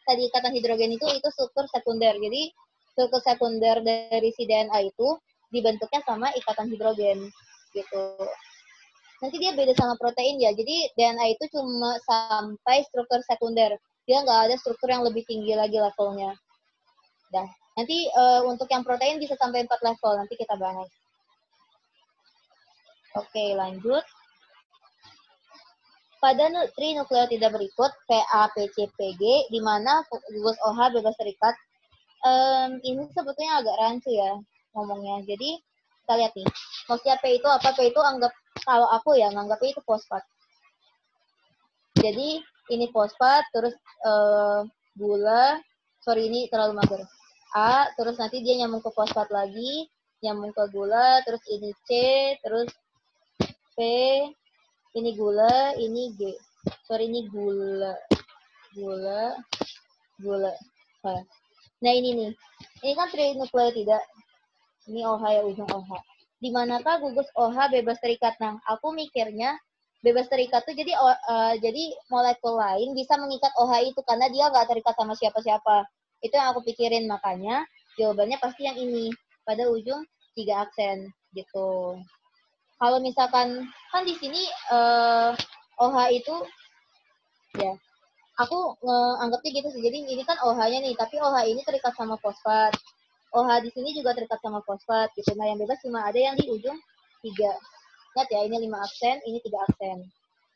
tadi ikatan hidrogen itu struktur sekunder. Jadi struktur sekunder dari si DNA itu dibentuknya sama ikatan hidrogen gitu. Nanti dia beda sama protein ya. Jadi DNA itu cuma sampai struktur sekunder. Dia nggak ada struktur yang lebih tinggi lagi levelnya. Dah. Nanti untuk yang protein bisa sampai 4 level. Nanti kita bahas. Oke, lanjut. Pada trinukleotida berikut, PA, PC, PG, di mana gugus OH bebas terikat, ini sebetulnya agak rancu ya ngomongnya. Jadi, kita lihat nih. Maksudnya P itu apa? P itu anggap, kalau aku ya, nganggapnya itu fosfat. Jadi, ini fosfat, terus gula, sorry ini terlalu mager. A, terus nanti dia nyambung ke fosfat lagi, nyambung ke gula, terus ini C, terus P, ini gula, ini G. Sorry, ini gula. Nah, ini nih. Ini kan trinukleotida. Ini OH ya, ujung OH. Di manakah gugus OH bebas terikat? Nah, aku mikirnya bebas terikat tuh jadi molekul lain bisa mengikat OH itu karena dia nggak terikat sama siapa-siapa. Itu yang aku pikirin, makanya jawabannya pasti yang ini. Pada ujung 3 aksen gitu. Kalau misalkan kan di sini OH itu ya, aku anggapnya gitu sih. Jadi ini kan OH-nya nih, tapi OH ini terikat sama fosfat. OH di sini juga terikat sama fosfat gitu. Nah, yang bebas cuma ada yang di ujung 3. Ingat ya, ini 5 aksen, ini 3 aksen.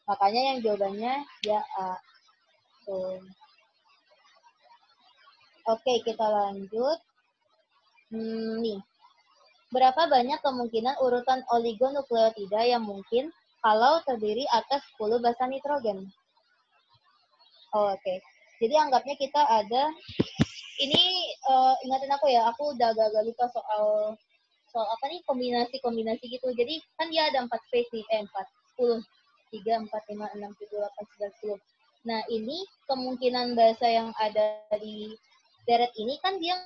Makanya yang jawabannya ya A. Tuh. Oke, kita lanjut. Nih. Berapa banyak kemungkinan urutan oligonukleotida yang mungkin kalau terdiri atas 10 basa nitrogen? Oke. Jadi anggapnya kita ada ini ingatin aku ya, aku udah agak lupa soal apa nih kombinasi gitu. Jadi kan dia ada 4 space nih, 4, 10, 3, 4, 5, 6, 7, 8, 9, 10. Nah, ini kemungkinan bahasa yang ada di deret ini kan dia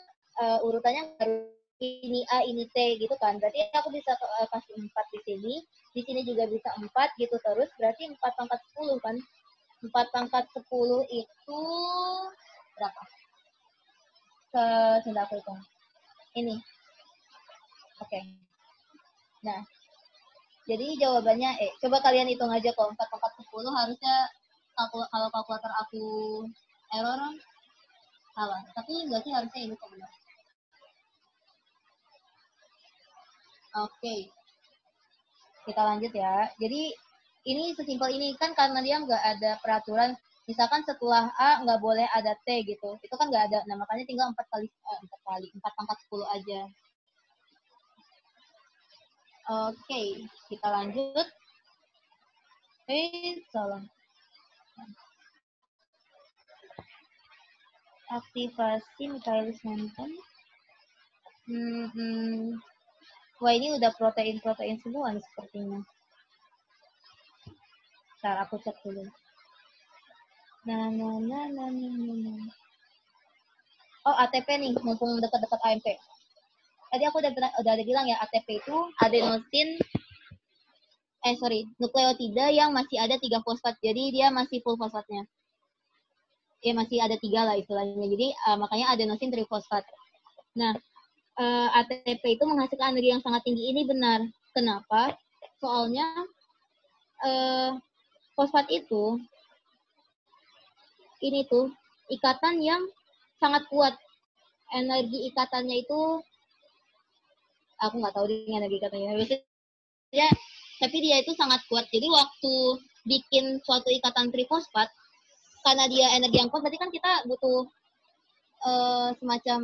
urutannya harus ini A, ini T gitu kan. Berarti aku bisa kasih 4 di sini juga bisa 4 gitu terus. Berarti 4 pangkat 10 kan. 4 pangkat 10 itu berapa? Sudah aku hitung. Ini. Oke. Nah, jadi jawabannya coba kalian hitung aja kok 4 pangkat 10 harusnya kalau kalkulator aku error salah. Tapi enggak sih, harusnya ini kok benar. Oke. Kita lanjut ya. Jadi ini sesimpel ini kan karena dia nggak ada peraturan. Misalkan setelah A nggak boleh ada T gitu. Itu kan nggak ada. Nah, makanya tinggal 4 kali 4 pangkat 10 aja. Oke, kita lanjut. Salah. Aktivasi Michaelis Menten. Wah, ini udah protein-protein semua nih sepertinya. Ntar aku cek dulu. Nah. Oh, ATP nih, mumpung dekat-dekat AMP. Tadi aku udah bilang ya, ATP itu adenosin nukleotida yang masih ada 3 fosfat. Jadi dia masih full fosfatnya. Ya masih ada 3 lah istilahnya. Jadi makanya adenosin trifosfat. Nah, ATP itu menghasilkan energi yang sangat tinggi, ini benar. Kenapa? Soalnya fosfat itu ini tuh ikatan yang sangat kuat. Energi ikatannya itu aku nggak tahu dengan energi ikatannya. Biasanya tapi dia itu sangat kuat. Jadi waktu bikin suatu ikatan trifosfat, karena dia energi yang kuat, berarti kan kita butuh semacam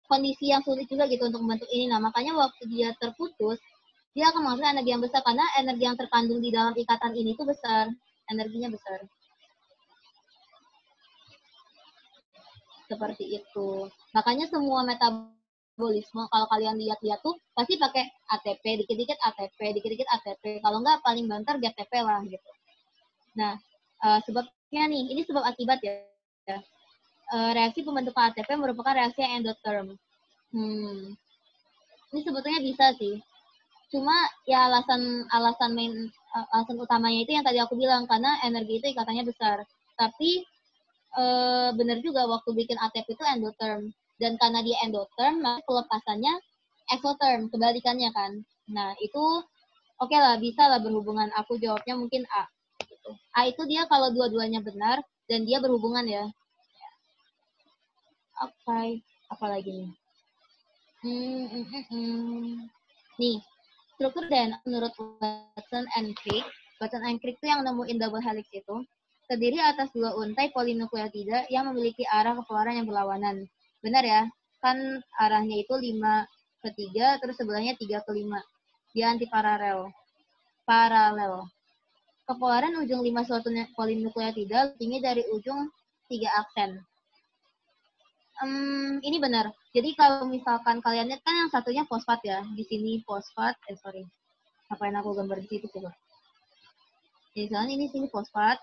kondisi yang sulit juga gitu untuk membentuk ini. Nah, makanya waktu dia terputus, dia akan menghasilkan energi yang besar karena energi yang terkandung di dalam ikatan ini tuh besar, energinya besar. Seperti itu. Makanya semua metabolisme kalau kalian lihat-lihat tuh pasti pakai ATP, dikit-dikit ATP, dikit-dikit ATP. Kalau enggak paling banter GTP lah gitu. Nah, sebabnya nih, ini sebab akibat ya. Reaksi pembentukan ATP merupakan reaksi yang endotherm. Ini sebetulnya bisa sih. Cuma ya alasan utamanya itu yang tadi aku bilang, karena energi itu ikatannya besar. Tapi benar juga waktu bikin ATP itu endotherm. Dan karena dia endotherm, maka pelepasannya exotherm, kebalikannya kan. Nah, itu oke lah, bisa lah berhubungan. Aku jawabnya mungkin A. Gitu. A itu dia kalau dua-duanya benar, dan dia berhubungan ya. Oke, apalagi nih? Nih, struktur DNA menurut Watson and Crick. Watson and Crick itu yang nemuin double helix itu terdiri atas 2 untai polinukleotida yang memiliki arah kekeluaran yang berlawanan. Benar ya? Kan arahnya itu 5/3, terus sebelahnya 3/5. Dia antiparalel. Paralel. Kekeluaran ujung 5 suatu polinukleotida tinggi dari ujung 3 aksen. Ini benar. Jadi kalau misalkan kalian lihat kan yang satunya fosfat ya. Di sini fosfat. Ngapain aku gambar di situ coba. Jadi misalnya ini sini fosfat.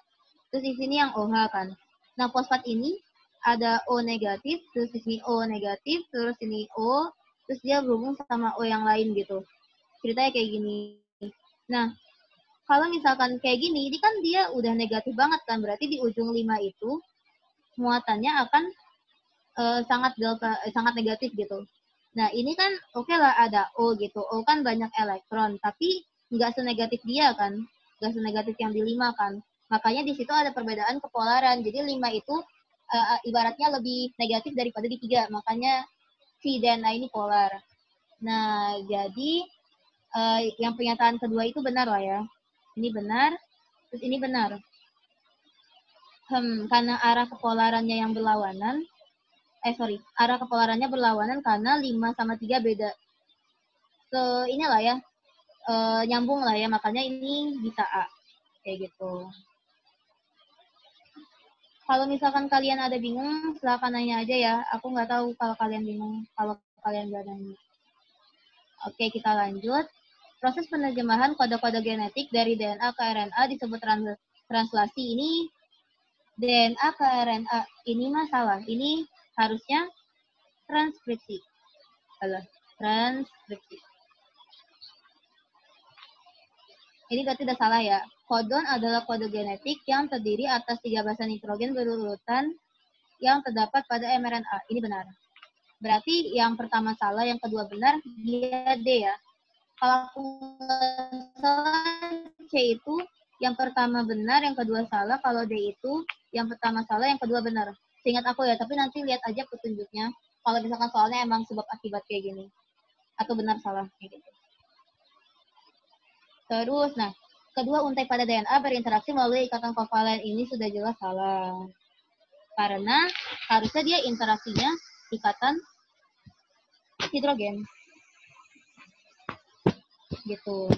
Terus di sini yang OH kan. Nah, fosfat ini ada O negatif, terus di sini O negatif, terus ini O, terus dia berhubung sama O yang lain gitu. Ceritanya kayak gini. Nah, kalau misalkan kayak gini, ini kan dia udah negatif banget kan. Berarti di ujung 5 itu muatannya akan sangat negatif gitu. Nah, ini kan oke lah ada O gitu. O kan banyak elektron, tapi nggak senegatif dia kan. gas negatif yang di 5 kan. Makanya di situ ada perbedaan kepolaran. Jadi 5 itu ibaratnya lebih negatif daripada di 3. Makanya si DNA ini polar. Nah, jadi yang pernyataan kedua itu benar lah ya. Ini benar, terus ini benar. Karena arah kepolarannya yang berlawanan, arah kepolarannya berlawanan karena 5 sama 3 beda. Inilah ya, nyambung lah ya, makanya ini bisa A. Kayak gitu. Kalau misalkan kalian ada bingung, silahkan nanya aja ya. Aku nggak tahu kalau kalian bingung, kalau kalian nggak nanya. Oke, kita lanjut. Proses penerjemahan kode-kode genetik dari DNA ke RNA disebut translasi. Ini DNA ke RNA, ini masalah. Ini harusnya transkripsi. Transkripsi. Ini berarti udah salah ya. Kodon adalah kode genetik yang terdiri atas 3 basa nitrogen berurutan yang terdapat pada mRNA. Ini benar. Berarti yang pertama salah, yang kedua benar, dia D ya. Kalau aku salah, C itu yang pertama benar, yang kedua salah. Kalau D itu yang pertama salah, yang kedua benar. Seingat aku ya, tapi nanti lihat aja petunjuknya. Kalau misalkan soalnya emang sebab akibat kayak gini. Atau benar salah kayak gitu. Terus, nah, kedua untai pada DNA berinteraksi melalui ikatan kovalen. Ini sudah jelas salah. Karena harusnya dia interaksinya ikatan hidrogen. Gitu.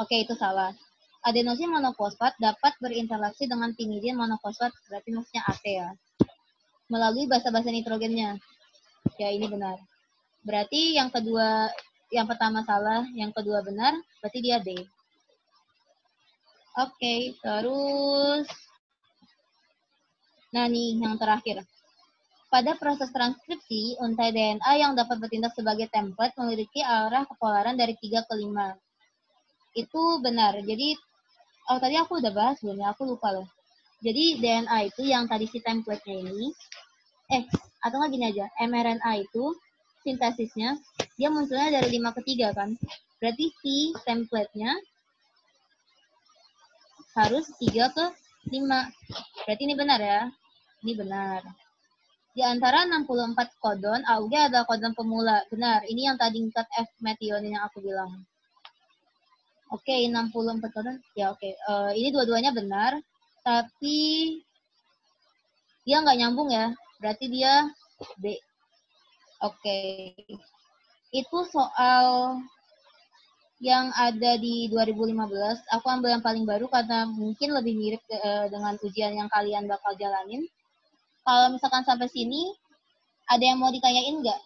Oke, itu salah. Adenosin monofosfat dapat berinteraksi dengan timidin monofosfat, berarti maksudnya AT ya. Melalui basa-basa nitrogennya. Ya, ini benar. Berarti yang kedua, yang pertama salah, yang kedua benar, berarti dia D. Oke, terus. Nah, nih yang terakhir. Pada proses transkripsi, untai DNA yang dapat bertindak sebagai template memiliki arah kepolaran dari 3 ke 5. Itu benar. Jadi, tadi aku udah bahas belum ya? Aku lupa loh. Jadi, DNA itu yang tadi si template-nya ini, atau nggak gini aja, mRNA itu sintesisnya, dia munculnya dari 5 ke 3 kan? Berarti si template-nya harus 3 ke 5. Berarti ini benar ya? Ini benar. Di antara 64 kodon, AUG adalah kodon pemula. Benar, ini yang tadi tingkat F metionin yang aku bilang. Oke, 64 kodon. Ya, oke. Ini dua-duanya benar, tapi dia nggak nyambung ya. Berarti dia B. Oke. Itu soal yang ada di 2015. Aku ambil yang paling baru karena mungkin lebih mirip dengan ujian yang kalian bakal jalanin. Kalau misalkan sampai sini, ada yang mau ditanyain nggak?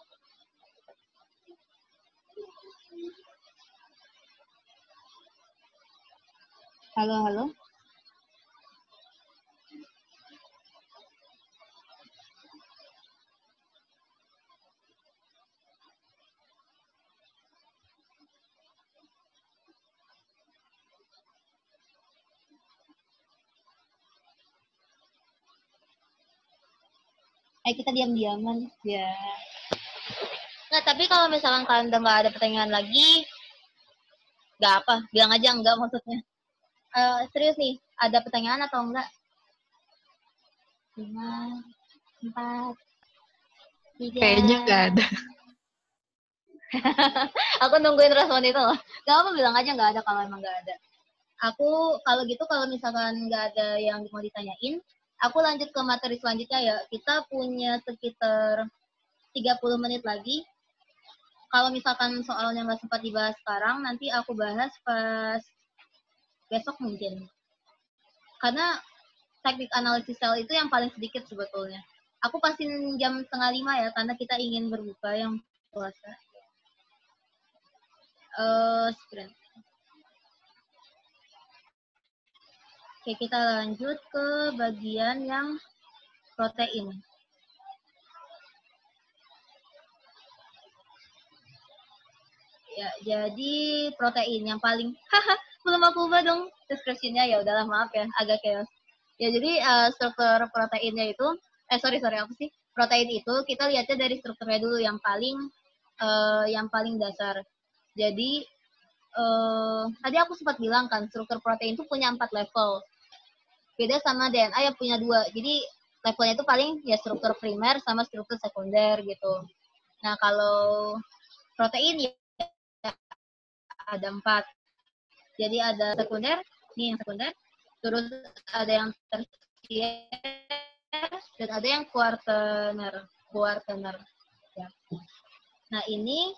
Halo, halo? Kita diam-diaman. Ya. Nah, tapi kalau misalkan kalian udah nggak ada pertanyaan lagi, nggak apa, bilang aja enggak maksudnya. Serius nih, ada pertanyaan atau enggak? 5, 4, 3.
Kayaknya nggak ada.
Aku nungguin respon itu loh. Gak apa, bilang aja nggak ada kalau emang nggak ada. Aku, kalau gitu, kalau misalkan nggak ada yang mau ditanyain, aku lanjut ke materi selanjutnya ya. Kita punya sekitar 30 menit lagi. Kalau misalkan soalnya nggak sempat dibahas sekarang, nanti aku bahas pas besok mungkin. Karena teknik analisis sel itu yang paling sedikit sebetulnya. Aku pastiin jam 4:30 ya, karena kita ingin berbuka yang puasa. Sprint. Oke, kita lanjut ke bagian yang protein. Ya, jadi protein yang paling, belum aku ubah dong deskripsinya, ya udahlah, maaf ya, agak chaos. Ya, jadi struktur proteinnya itu, sorry, apa sih? Protein itu kita lihatnya dari strukturnya dulu yang paling dasar. Jadi tadi aku sempat bilang kan, struktur protein itu punya 4 level. Beda sama DNA yang punya 2. Jadi levelnya itu paling ya struktur primer sama struktur sekunder gitu. Nah, kalau protein ya ada 4. Jadi ada sekunder, ini yang sekunder, terus ada yang tersier, dan ada yang kuartener. Ya. Nah, ini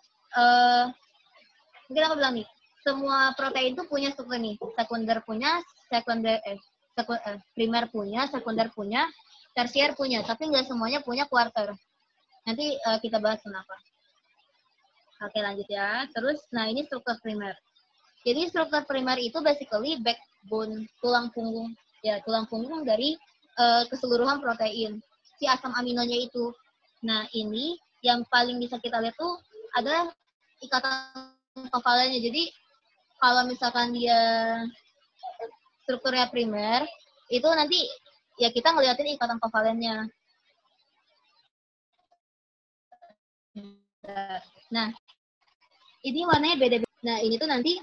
mungkin aku bilang nih, semua protein itu punya struktur nih. Sekunder punya, primer punya, sekunder punya, tersier punya, tapi nggak semuanya punya kuarter. Nanti kita bahas kenapa. Oke, lanjut ya. Terus, nah ini struktur primer. Jadi struktur primer itu basically backbone, tulang punggung dari keseluruhan protein, si asam aminonya itu. Nah, ini yang paling bisa kita lihat tuh ada ikatan kovalennya. Jadi kalau misalkan dia strukturnya primer, itu nanti ya kita ngeliatin ikatan kovalennya. Nah, ini warnanya beda-beda. Nah, ini tuh nanti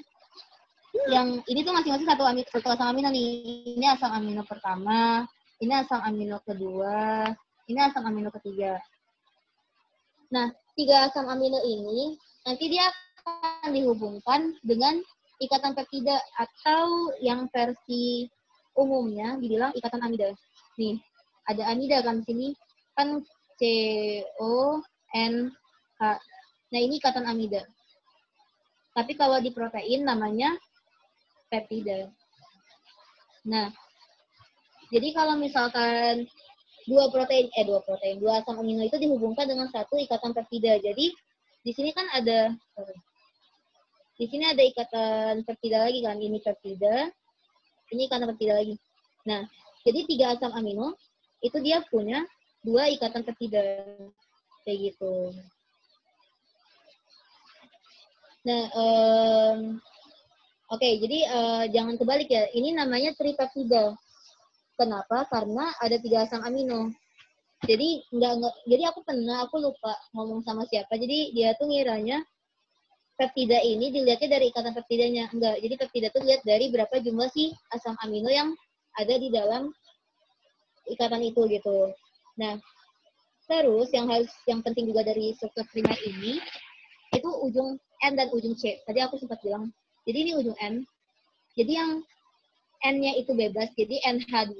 yang ini tuh masing-masing satu asam amino nih. Ini asam amino pertama, ini asam amino kedua, ini asam amino ketiga. Nah, 3 asam amino ini nanti dia akan dihubungkan dengan ikatan peptida atau yang versi umumnya dibilang ikatan amida. Nih, ada amida kan di sini kan CONH. Nah, ini ikatan amida. Tapi kalau di protein namanya peptida. Nah, jadi kalau misalkan dua asam amino itu dihubungkan dengan satu ikatan peptida. Jadi di sini kan ada ikatan peptida lagi kan, ini peptida, ini ikatan peptida lagi. Nah, jadi 3 asam amino itu dia punya 2 ikatan peptida kayak gitu. Nah, oke, jadi jangan kebalik ya. Ini namanya tripeptida. Kenapa? Karena ada 3 asam amino. Jadi jadi aku lupa ngomong sama siapa. Jadi dia tuh ngiranya peptida ini dilihatnya dari ikatan peptidanya. Enggak. Jadi peptida tuh lihat dari berapa jumlah sih asam amino yang ada di dalam ikatan itu gitu. Nah, terus yang penting juga dari struktur primer ini itu ujung N dan ujung C. Tadi aku sempat bilang. Jadi ini ujung N. Jadi yang N-nya itu bebas, jadi NH2.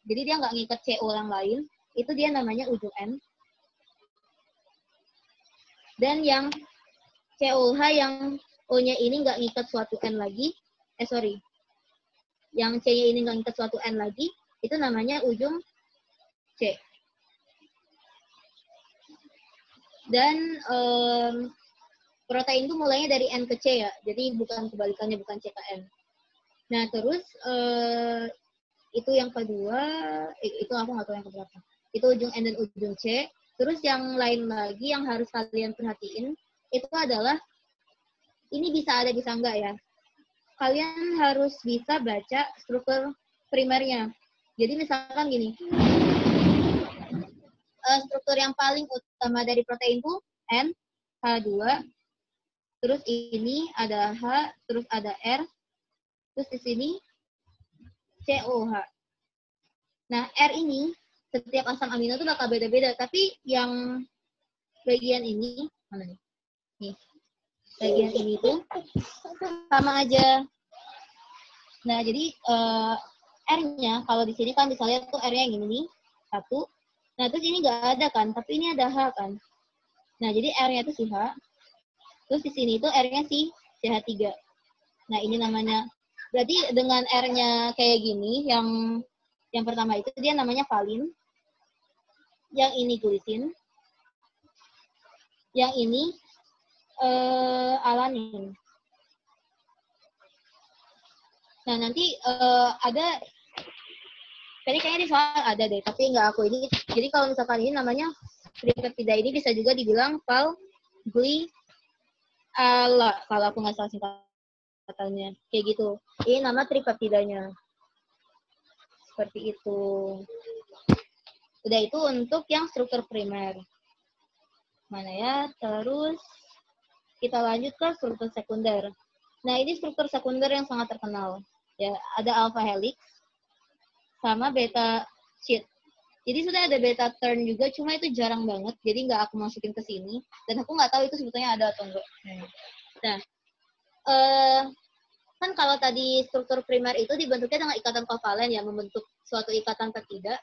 Jadi dia nggak ngikat CO yang lain. Itu dia namanya ujung N. Dan yang COH yang O-nya ini nggak ngikat suatu N lagi. Yang C-nya ini nggak ngikat suatu N lagi. Itu namanya ujung C. Dan protein itu mulainya dari N ke C ya. Jadi bukan kebalikannya, bukan C ke N. Nah, terus itu yang kedua, itu aku nggak tahu yang keberapa. Itu ujung N dan ujung C. Terus yang lain lagi yang harus kalian perhatiin, itu adalah, ini bisa ada, bisa enggak ya. Kalian harus bisa baca struktur primernya. Jadi misalkan gini, struktur yang paling utama dari protein itu N, H2, terus ini ada H, terus ada R, terus di sini COH. Nah, R ini, setiap asam amino itu bakal beda-beda, tapi yang bagian ini, mana nih? Nih, bagian ini tuh sama aja. Nah, jadi R-nya, kalau di sini kan bisa lihat tuh R-nya gini nih, 1. Nah, terus ini nggak ada kan, tapi ini ada H kan. Nah, jadi R-nya itu si H. Terus di sini itu R-nya si CH3. Nah, ini namanya, berarti dengan R-nya kayak gini, yang pertama itu dia namanya valin. Yang ini glisin. Yang ini alanin. Nah, nanti ada, tadi kayaknya di soal ada deh, tapi nggak aku ini. Jadi kalau misalkan ini namanya tripeptida, ini bisa juga dibilang valgliala, kalau aku nggak salah singkatannya. Kayak gitu. Ini nama tripeptidanya. Seperti itu. Udah, itu untuk yang struktur primer. Mana ya? Terus kita lanjut ke struktur sekunder. Nah, ini struktur sekunder yang sangat terkenal. Ya, ada alpha helix sama beta sheet. Jadi sudah ada beta turn juga, cuma itu jarang banget. Jadi nggak aku masukin ke sini. Dan aku nggak tahu itu sebetulnya ada atau enggak. Nah, kan kalau tadi struktur primer itu dibentuknya dengan ikatan kovalen ya, membentuk suatu ikatan ketiga.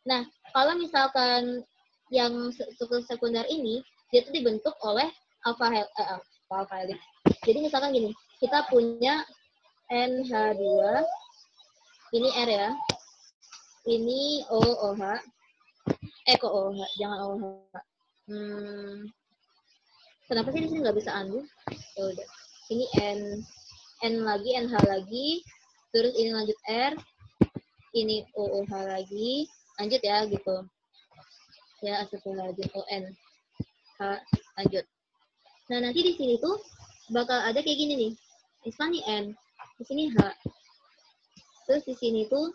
Nah, kalau misalkan yang struktur sekunder ini, dia itu dibentuk oleh alpha helix. Jadi misalkan gini, kita punya NH2, ini R ya, ini OOH, kok OH, jangan OH. Kenapa sih di sini nggak bisa anu? Ya udah, ini N lagi, NH lagi, terus ini lanjut R, ini OOH lagi, lanjut ya gitu. Ya, astagfirullahaladzim, ON, H, lanjut. Nah, nanti di sini tuh bakal ada kayak gini nih. Misalnya N, di sini H. Terus di sini tuh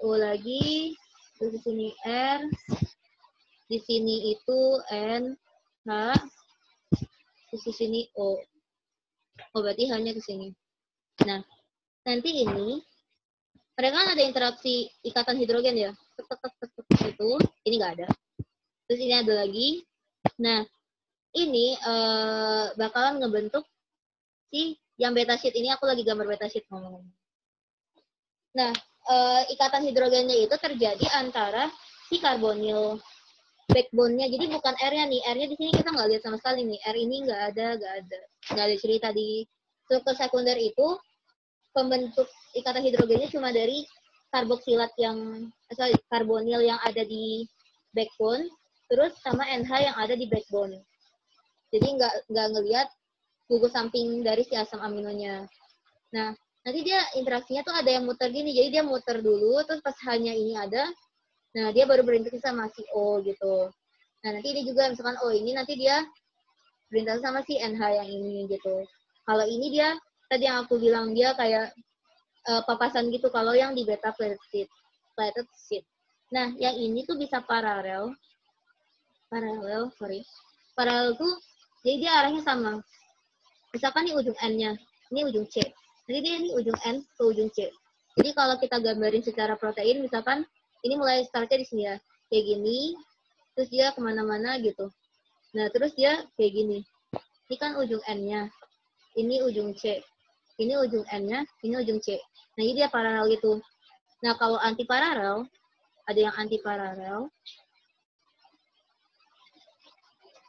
O lagi, terus di sini R, di sini itu N, H, terus di sini O. Oh, berarti hanya ke sini. Nah, nanti ini mereka kan ada interaksi ikatan hidrogen ya. Itu, ini nggak ada. Terus ini ada lagi. Nah, ini bakalan ngebentuk si yang beta sheet ini. Aku lagi gambar beta sheet ngomong. Nah, ikatan hidrogennya itu terjadi antara si karbonil backbone-nya. Jadi bukan R-nya nih. R-nya di sini kita nggak lihat sama sekali nih. R ini nggak ada. Nggak ada cerita di struktur sekunder itu. Pembentuk ikatan hidrogennya cuma dari karboksilat yang karbonil yang ada di backbone, terus sama NH yang ada di backbone. Jadi nggak ngelihat gugus samping dari si asam aminonya. Nah, nanti dia interaksinya tuh ada yang muter gini, jadi dia muter dulu, terus pas hanya ini ada, nah dia baru berinteraksi sama si O gitu. Nah, nanti ini juga misalkan O ini nanti dia berinteraksi sama si NH yang ini gitu. Kalau ini dia tadi yang aku bilang dia kayak papasan gitu kalau yang di beta plated sheet. Nah, yang ini tuh bisa paralel tuh jadi dia arahnya sama. Misalkan ini ujung N-nya, ini ujung C. Jadi dia ini ujung N ke ujung C. Jadi kalau kita gambarin secara protein, misalkan ini mulai startnya di sini ya, kayak gini, terus dia kemana-mana gitu. Nah, terus dia kayak gini. Ini kan ujung N-nya, ini ujung C. Ini ujung N-nya, ini ujung C. Nah, ini dia paralel gitu. Nah, kalau anti paralel, ada yang anti paralel,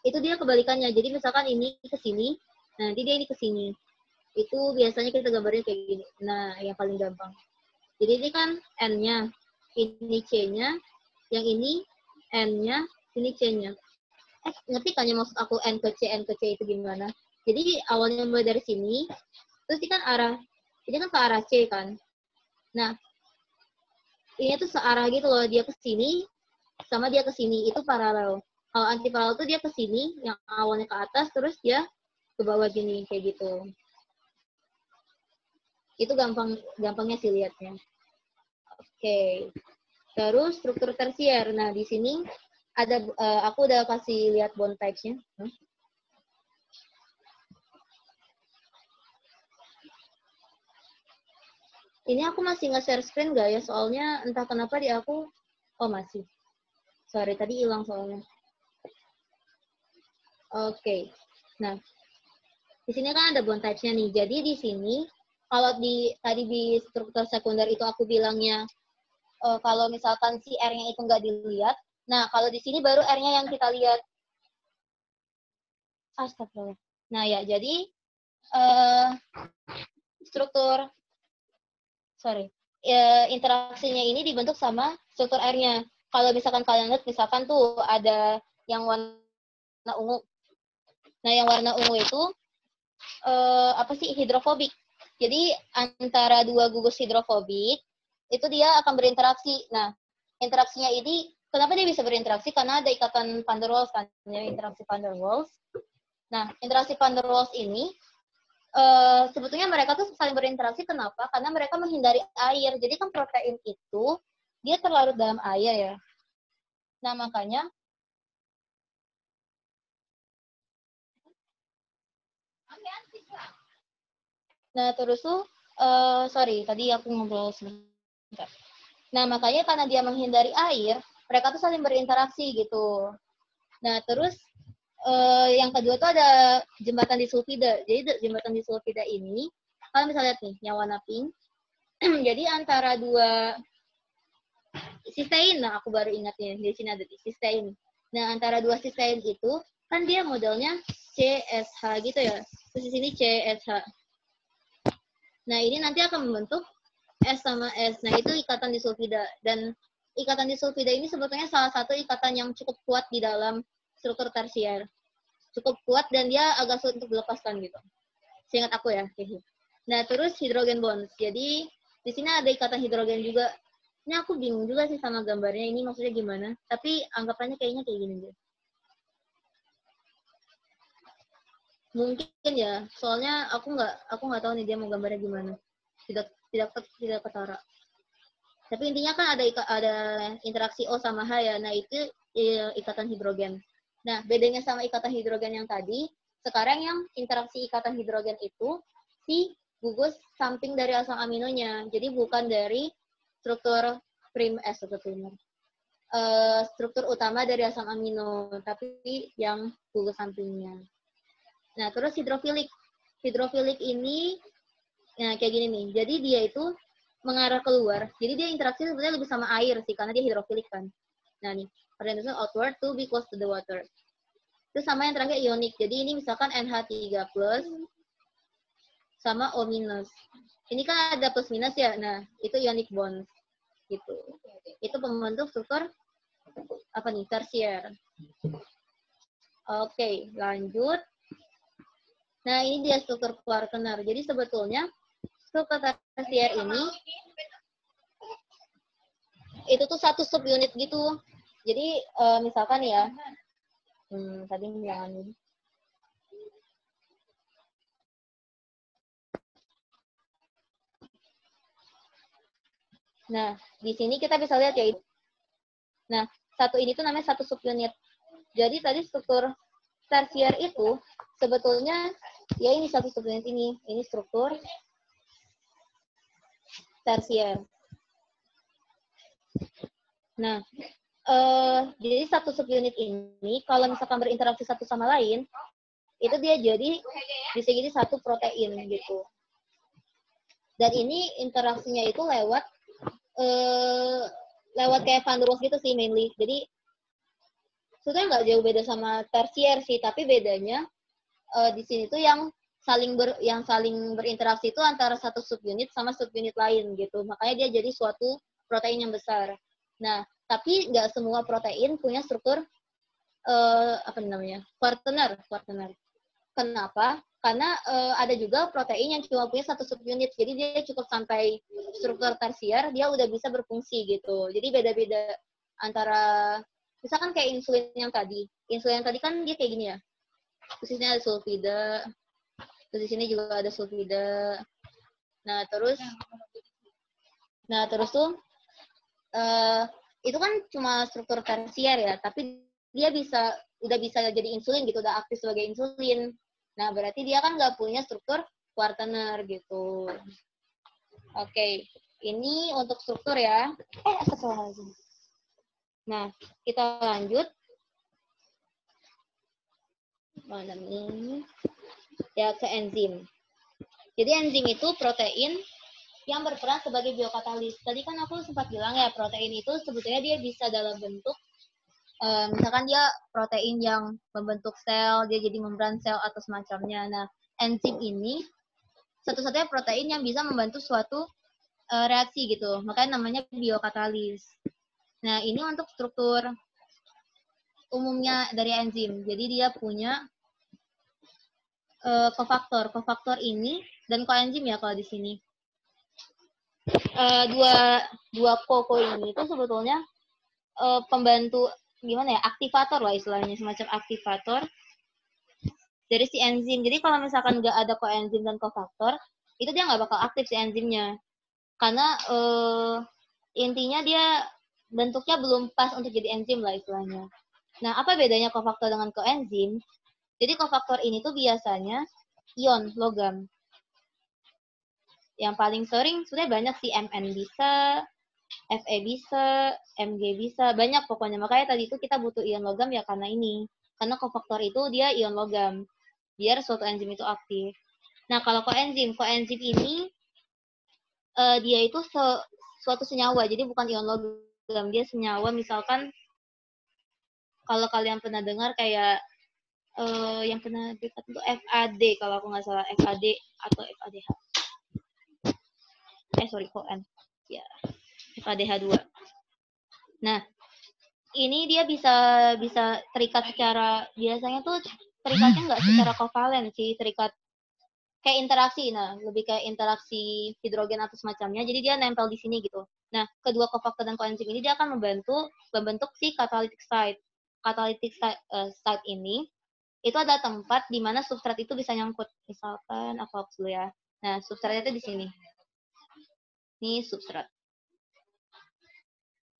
itu dia kebalikannya. Jadi misalkan ini ke sini, nanti dia ini ke sini. Itu biasanya kita gambarnya kayak gini. Nah, yang paling gampang. Jadi ini kan N-nya, ini C-nya, yang ini N-nya, ini C-nya. Ngerti kan ya maksud aku N ke C itu gimana? Jadi awalnya mulai dari sini, terus ini kan ini kan ke arah C kan. Nah, ini tuh searah gitu loh, dia ke sini, sama dia ke sini, itu paralel. Kalau anti paralel tuh dia ke sini, yang awalnya ke atas, terus dia ke bawah gini, kayak gitu. Itu gampangnya sih lihatnya. Oke. Terus struktur tersier. Nah, di sini ada aku udah kasih lihat bond types-nya. Ini aku masih nge-share screen nggak ya? Soalnya entah kenapa di aku, oh masih. Sorry, tadi hilang soalnya. Oke. Nah, di sini kan ada bond types-nya nih. Jadi di sini, kalau tadi di struktur sekunder itu aku bilangnya, kalau misalkan si R-nya itu nggak dilihat, nah kalau di sini baru R-nya yang kita lihat. Astagfirullah. Nah ya, jadi struktur interaksinya ini dibentuk sama struktur R-nya. Kalau misalkan kalian lihat, misalkan tuh ada yang warna ungu. Nah, yang warna ungu itu apa sih, hidrofobik. Jadi antara dua gugus hidrofobik itu dia akan berinteraksi. Nah, interaksinya ini kenapa dia bisa berinteraksi? Karena ada ikatan van der Waals kan, ya, interaksi van der Waals. Nah, interaksi van der Waals ini sebetulnya mereka tuh saling berinteraksi. Kenapa? Karena mereka menghindari air. Jadi kan protein itu dia terlarut dalam air ya. Nah, makanya Nah, terus tuh, sorry, tadi aku ngobrol sebentar. Nah, makanya karena dia menghindari air, mereka tuh saling berinteraksi gitu. Nah, terus yang kedua tuh ada jembatan disulfida. Jadi jembatan disulfida ini, kalian bisa lihat nih, yang warna pink. Jadi antara dua sistein, nah aku baru ingat nih, di sini ada sistein. Nah, antara dua sistein itu, kan dia modelnya CSH gitu ya. Terus di sini CSH. Nah, ini nanti akan membentuk S sama S. Nah, itu ikatan disulfida. Dan ikatan disulfida ini sebetulnya salah satu ikatan yang cukup kuat di dalam struktur tersier. Cukup kuat dan dia agak sulit untuk dilepaskan gitu. Seingat aku ya. Nah, terus hidrogen bonds. Jadi, di sini ada ikatan hidrogen juga. Ini aku bingung juga sih sama gambarnya. Ini maksudnya gimana. Tapi anggapannya kayaknya kayak gini deh. Mungkin ya. Soalnya aku nggak tahu nih dia mau gambarnya gimana. Tidak ketara. Tapi intinya kan ada interaksi O sama H ya. Nah, itu ikatan hidrogen. Nah, bedanya sama ikatan hidrogen yang tadi, sekarang yang interaksi ikatan hidrogen itu si gugus samping dari asam aminonya. Jadi bukan dari struktur struktur primer. Struktur utama dari asam amino, tapi yang gugus sampingnya. Nah, terus hidrofilik. Hidrofilik ini nah kayak gini nih. Jadi dia itu mengarah keluar. Jadi dia interaksi sebenarnya lebih sama air sih, karena dia hidrofilik kan. Nah nih, orientation outward to be close to the water. Terus sama yang terakhir ionik. Jadi ini misalkan NH3+ sama O-. Ini kan ada plus minus ya. Nah, itu ionic bond. Gitu. Itu pembentuk struktur apa nih? Tersier. Oke, lanjut. Nah, ini dia struktur Quartener. Jadi sebetulnya struktur tersier ini itu tuh satu subunit gitu. Jadi misalkan ya, tadi jangan ini. Nah, di sini kita bisa lihat ya. Nah, satu ini tuh namanya satu subunit. Jadi tadi struktur tersier itu sebetulnya ya ini satu subunit ini struktur tersier. Nah, jadi satu subunit ini kalau misalkan berinteraksi satu sama lain, itu dia jadi bisa jadi satu protein gitu. Dan ini interaksinya itu lewat kayak van der Waals gitu sih mainly. Jadi sebetulnya nggak jauh beda sama tersier sih, tapi bedanya di sini tuh yang saling berinteraksi itu antara satu subunit sama subunit lain gitu. Makanya dia jadi suatu protein yang besar. Nah, tapi nggak semua protein punya struktur apa namanya? Quartener. Kenapa? Karena ada juga protein yang cuma punya satu subunit. Jadi dia cukup sampai struktur tersier, dia udah bisa berfungsi gitu. Jadi beda-beda antara misalkan kayak insulin yang tadi. Insulin yang tadi kan dia kayak gini ya. Terus di sini ada sulfida. Terus di sini juga ada sulfida. Nah, terus tuh itu kan cuma struktur tersier ya, tapi dia udah bisa jadi insulin gitu, udah aktif sebagai insulin. Nah, berarti dia kan nggak punya struktur Quartener gitu. Oke, ini untuk struktur ya. Astagfirullahaladzim. Nah, kita lanjut. Mana nih? Ya, ke enzim. Jadi enzim itu protein yang berperan sebagai biokatalis. Tadi kan aku sempat bilang ya, protein itu sebetulnya dia bisa dalam bentuk misalkan dia protein yang membentuk sel, dia jadi membran sel atau semacamnya. Nah, enzim ini satu-satunya protein yang bisa membantu suatu reaksi gitu. Makanya namanya biokatalis. Nah, ini untuk struktur umumnya dari enzim. Jadi dia punya kofaktor. Kofaktor ini dan koenzim ya kalau di sini. Dua koko ini itu sebetulnya pembantu gimana ya, aktivator lah istilahnya, semacam aktivator dari si enzim. Jadi kalau misalkan nggak ada koenzim dan kofaktor, itu dia nggak bakal aktif si enzimnya. Karena intinya dia bentuknya belum pas untuk jadi enzim lah istilahnya. Nah, apa bedanya kofaktor dengan koenzim? Jadi kofaktor ini tuh biasanya ion, logam. yang paling sering sebenarnya banyak sih, Mn bisa, Fe bisa, Mg bisa, banyak pokoknya. Makanya tadi itu kita butuh ion logam ya karena ini. Karena kofaktor itu dia ion logam, biar suatu enzim itu aktif. Nah, kalau koenzim ini dia itu suatu senyawa, jadi bukan ion logam, dia senyawa. Misalkan kalau kalian pernah dengar kayak yang pernah dekat itu FAD, kalau aku nggak salah, FAD atau FADH. Sorry, koen. Ya, FADH2. Nah, ini dia bisa terikat secara, biasanya tuh terikatnya nggak secara kovalen sih, terikat kayak interaksi. Nah, lebih kayak interaksi hidrogen atau semacamnya. Jadi dia nempel di sini gitu. Nah, kedua kofaktor dan koenzim ini dia akan membentuk si catalytic site. Catalytic site ini itu ada tempat di mana substrat itu bisa nyangkut. Misalkan aku hapus dulu ya. Nah, substratnya itu di sini. Ini substrat.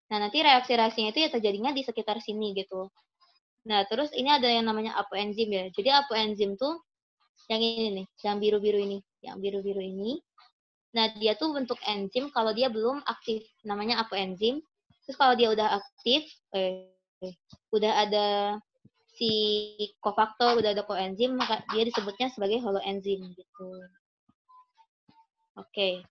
Nah, nanti reaksi-reaksinya itu ya terjadinya di sekitar sini gitu. Nah, terus ini ada yang namanya apoenzim ya. Jadi apoenzim tuh yang ini nih, yang biru-biru ini. Yang biru-biru ini. Nah, dia tuh bentuk enzim kalau dia belum aktif. Namanya apoenzim. Terus kalau dia udah aktif, udah ada si kofaktor, udah ada koenzim, maka dia disebutnya sebagai holoenzim gitu. Oke.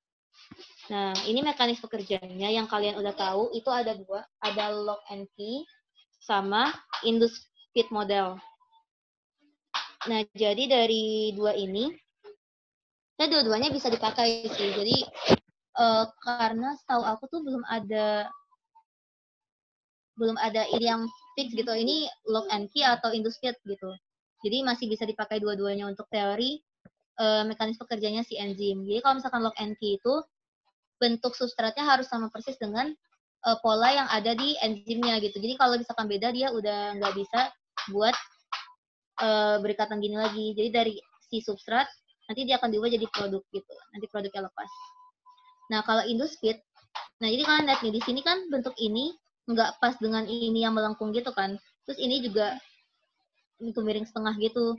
Nah, ini mekanisme kerjanya yang kalian udah tahu, itu ada dua. Ada log and key sama induced speed model. Nah, jadi dari dua ini, ya dua-duanya bisa dipakai sih. Jadi, karena setahu aku tuh belum ada ini yang fix gitu. Ini log and key atau induced speed gitu. Jadi masih bisa dipakai dua-duanya untuk teori mekanisme kerjanya si enzim. Jadi kalau misalkan log and key itu bentuk substratnya harus sama persis dengan pola yang ada di enzimnya gitu. Jadi kalau misalkan beda dia udah nggak bisa buat berikatan gini lagi. Jadi dari si substrat nanti dia akan diubah jadi produk gitu. Nanti produknya lepas. Nah kalau induced speed, nah jadi kalian lihat nih di sini kan bentuk ini nggak pas dengan ini yang melengkung gitu kan. Terus ini juga miring setengah gitu.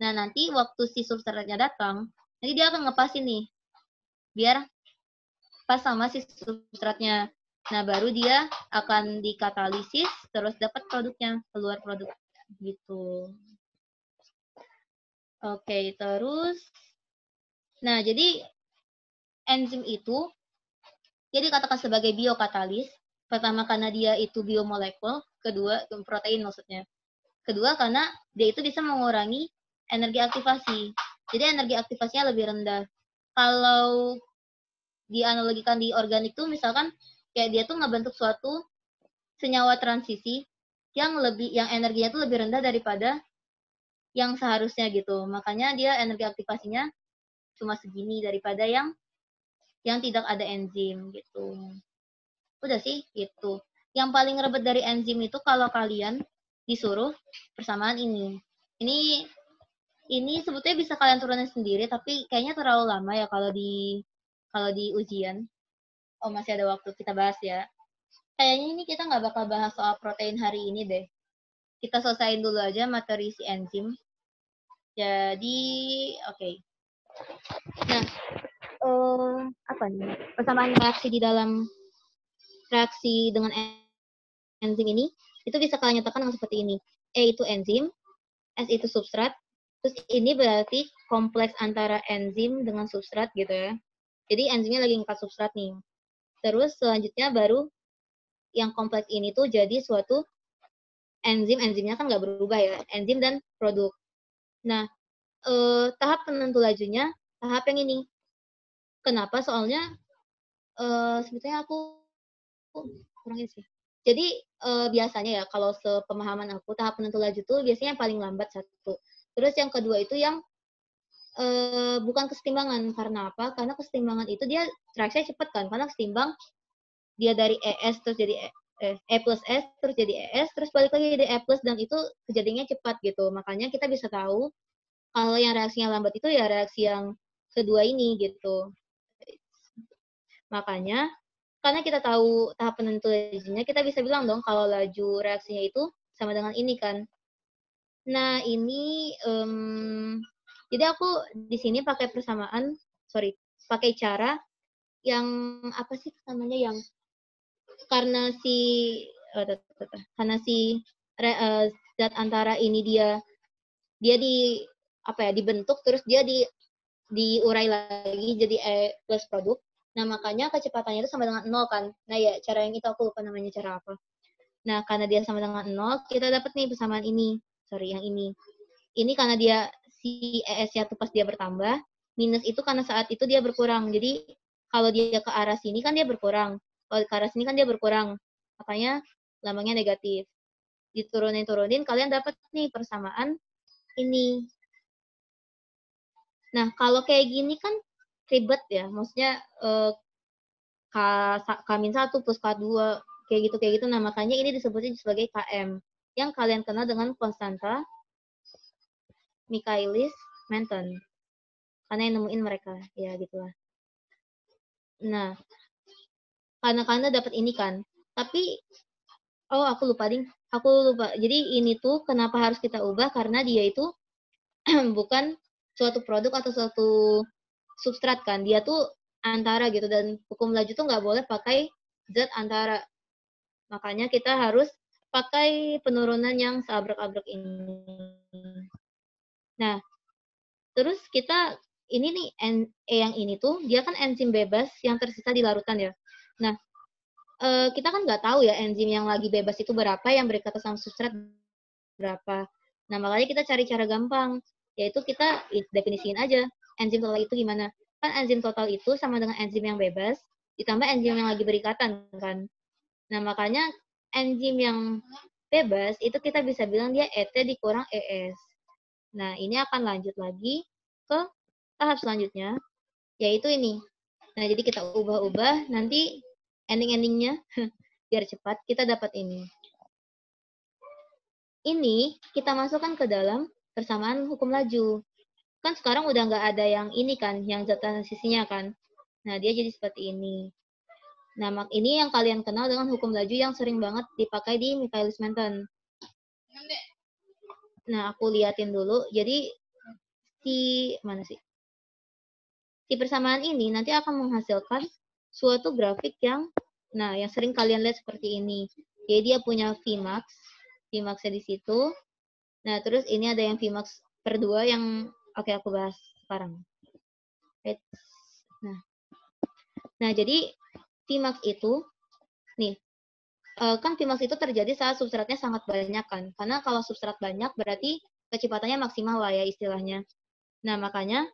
Nah nanti waktu si substratnya datang, nanti dia akan ngepasin nih biar pas sama si substratnya. Nah, baru dia akan dikatalisis, terus dapat produknya, keluar produk gitu. Oke, terus, nah jadi enzim itu dia dikatakan sebagai biokatalis. Pertama karena dia itu biomolekul, kedua protein maksudnya. Kedua karena dia itu bisa mengurangi energi aktivasi. Jadi energi aktivasinya lebih rendah. Kalau dianalogikan di organik tuh misalkan kayak dia tuh ngebentuk suatu senyawa transisi yang energinya tuh lebih rendah daripada yang seharusnya gitu. Makanya dia energi aktivasinya cuma segini daripada yang tidak ada enzim gitu. Udah sih gitu. Yang paling ribet dari enzim itu kalau kalian disuruh persamaan ini. Ini sebetulnya bisa kalian turunin sendiri tapi kayaknya terlalu lama ya kalau di ujian. Oh, masih ada waktu kita bahas ya. Kayaknya ini kita nggak bakal bahas soal protein hari ini deh. Kita selesaiin dulu aja materi si enzim. Jadi, oke. Nah, apa nih? Persamaan reaksi di dalam reaksi dengan enzim ini, itu bisa kalian nyatakan dengan seperti ini. E itu enzim, S itu substrat, terus ini berarti kompleks antara enzim dengan substrat gitu ya. Jadi enzimnya lagi ngangkat substrat nih. Terus selanjutnya baru yang kompleks ini tuh jadi suatu enzimnya kan nggak berubah ya, enzim dan produk. Nah, tahap penentu lajunya tahap yang ini. Kenapa? Soalnya sebetulnya aku kurang ini sih. Jadi biasanya ya kalau sepemahaman aku tahap penentu laju tuh biasanya yang paling lambat satu. Terus yang kedua itu yang bukan kesetimbangan. Karena apa? Karena kesetimbangan itu dia reaksinya cepat kan. Karena kesetimbang dia dari ES terus jadi E plus S terus jadi ES terus balik lagi jadi E plus dan itu kejadiannya cepat gitu. Makanya kita bisa tahu kalau yang reaksinya lambat itu ya reaksi yang kedua ini gitu. Makanya karena kita tahu tahap penentu lajunya, kita bisa bilang dong kalau laju reaksinya itu sama dengan ini kan. Nah ini jadi aku di sini pakai persamaan, sorry, pakai cara yang apa sih namanya, yang karena si karena si zat antara ini dia di apa ya, dibentuk terus dia diurai lagi jadi E plus produk. Nah, makanya kecepatannya itu sama dengan 0 kan. Nah, ya cara yang itu aku lupa namanya cara apa. Nah, karena dia sama dengan 0, kita dapat nih persamaan ini. Sorry, yang ini. Ini karena dia si ES-nya tuh pas dia bertambah, minus itu karena saat itu dia berkurang. Jadi, kalau dia ke arah sini kan dia berkurang. Kalau ke arah sini kan dia berkurang. Makanya lambangnya negatif. Diturunin-turunin, kalian dapat nih persamaan ini. Nah, kalau kayak gini kan ribet ya. Maksudnya K-1 plus K2 kayak gitu. Nah, makanya ini disebutnya sebagai KM yang kalian kenal dengan konstanta Michaelis-Menten. Karena yang nemuin mereka, ya gitulah. Nah, karena dapat ini kan. Tapi aku lupa ding. Aku lupa. Jadi ini tuh kenapa harus kita ubah karena dia itu bukan suatu produk atau suatu substrat kan. Dia tuh antara gitu, dan hukum laju tuh nggak boleh pakai zat antara. Makanya kita harus pakai penurunan yang seabrek-abrek ini. Nah, terus kita ini nih yang ini tuh dia kan enzim bebas yang tersisa di larutan ya. Nah, kita kan nggak tahu ya enzim yang lagi bebas itu berapa, yang berkaitan sama substrat berapa. Nah, makanya kita cari cara gampang, yaitu kita definisiin aja enzim total itu gimana. Kan enzim total itu sama dengan enzim yang bebas ditambah enzim yang lagi berikatan kan. Nah, makanya enzim yang bebas itu kita bisa bilang dia ET dikurang ES. Nah, ini akan lanjut lagi ke tahap selanjutnya, yaitu ini. Nah, jadi kita ubah-ubah, nanti ending-endingnya biar cepat kita dapat ini. Ini kita masukkan ke dalam persamaan hukum laju. Kan sekarang udah nggak ada yang ini kan, yang zat transisinya kan. Nah, dia jadi seperti ini. Nah, ini yang kalian kenal dengan hukum laju yang sering banget dipakai di Michaelis-Menten. Nah, aku liatin dulu. Jadi, mana sih? Si persamaan ini nanti akan menghasilkan suatu grafik yang sering kalian lihat seperti ini. Jadi, dia punya Vmax. Vmax-nya di situ. Nah, terus ini ada yang Vmax per 2 yang aku bahas sekarang. Nah, jadi Vmax itu, nih, kan Vmax itu terjadi saat substratnya sangat banyak kan. Karena kalau substrat banyak berarti kecepatannya maksimal lah ya istilahnya. Nah, makanya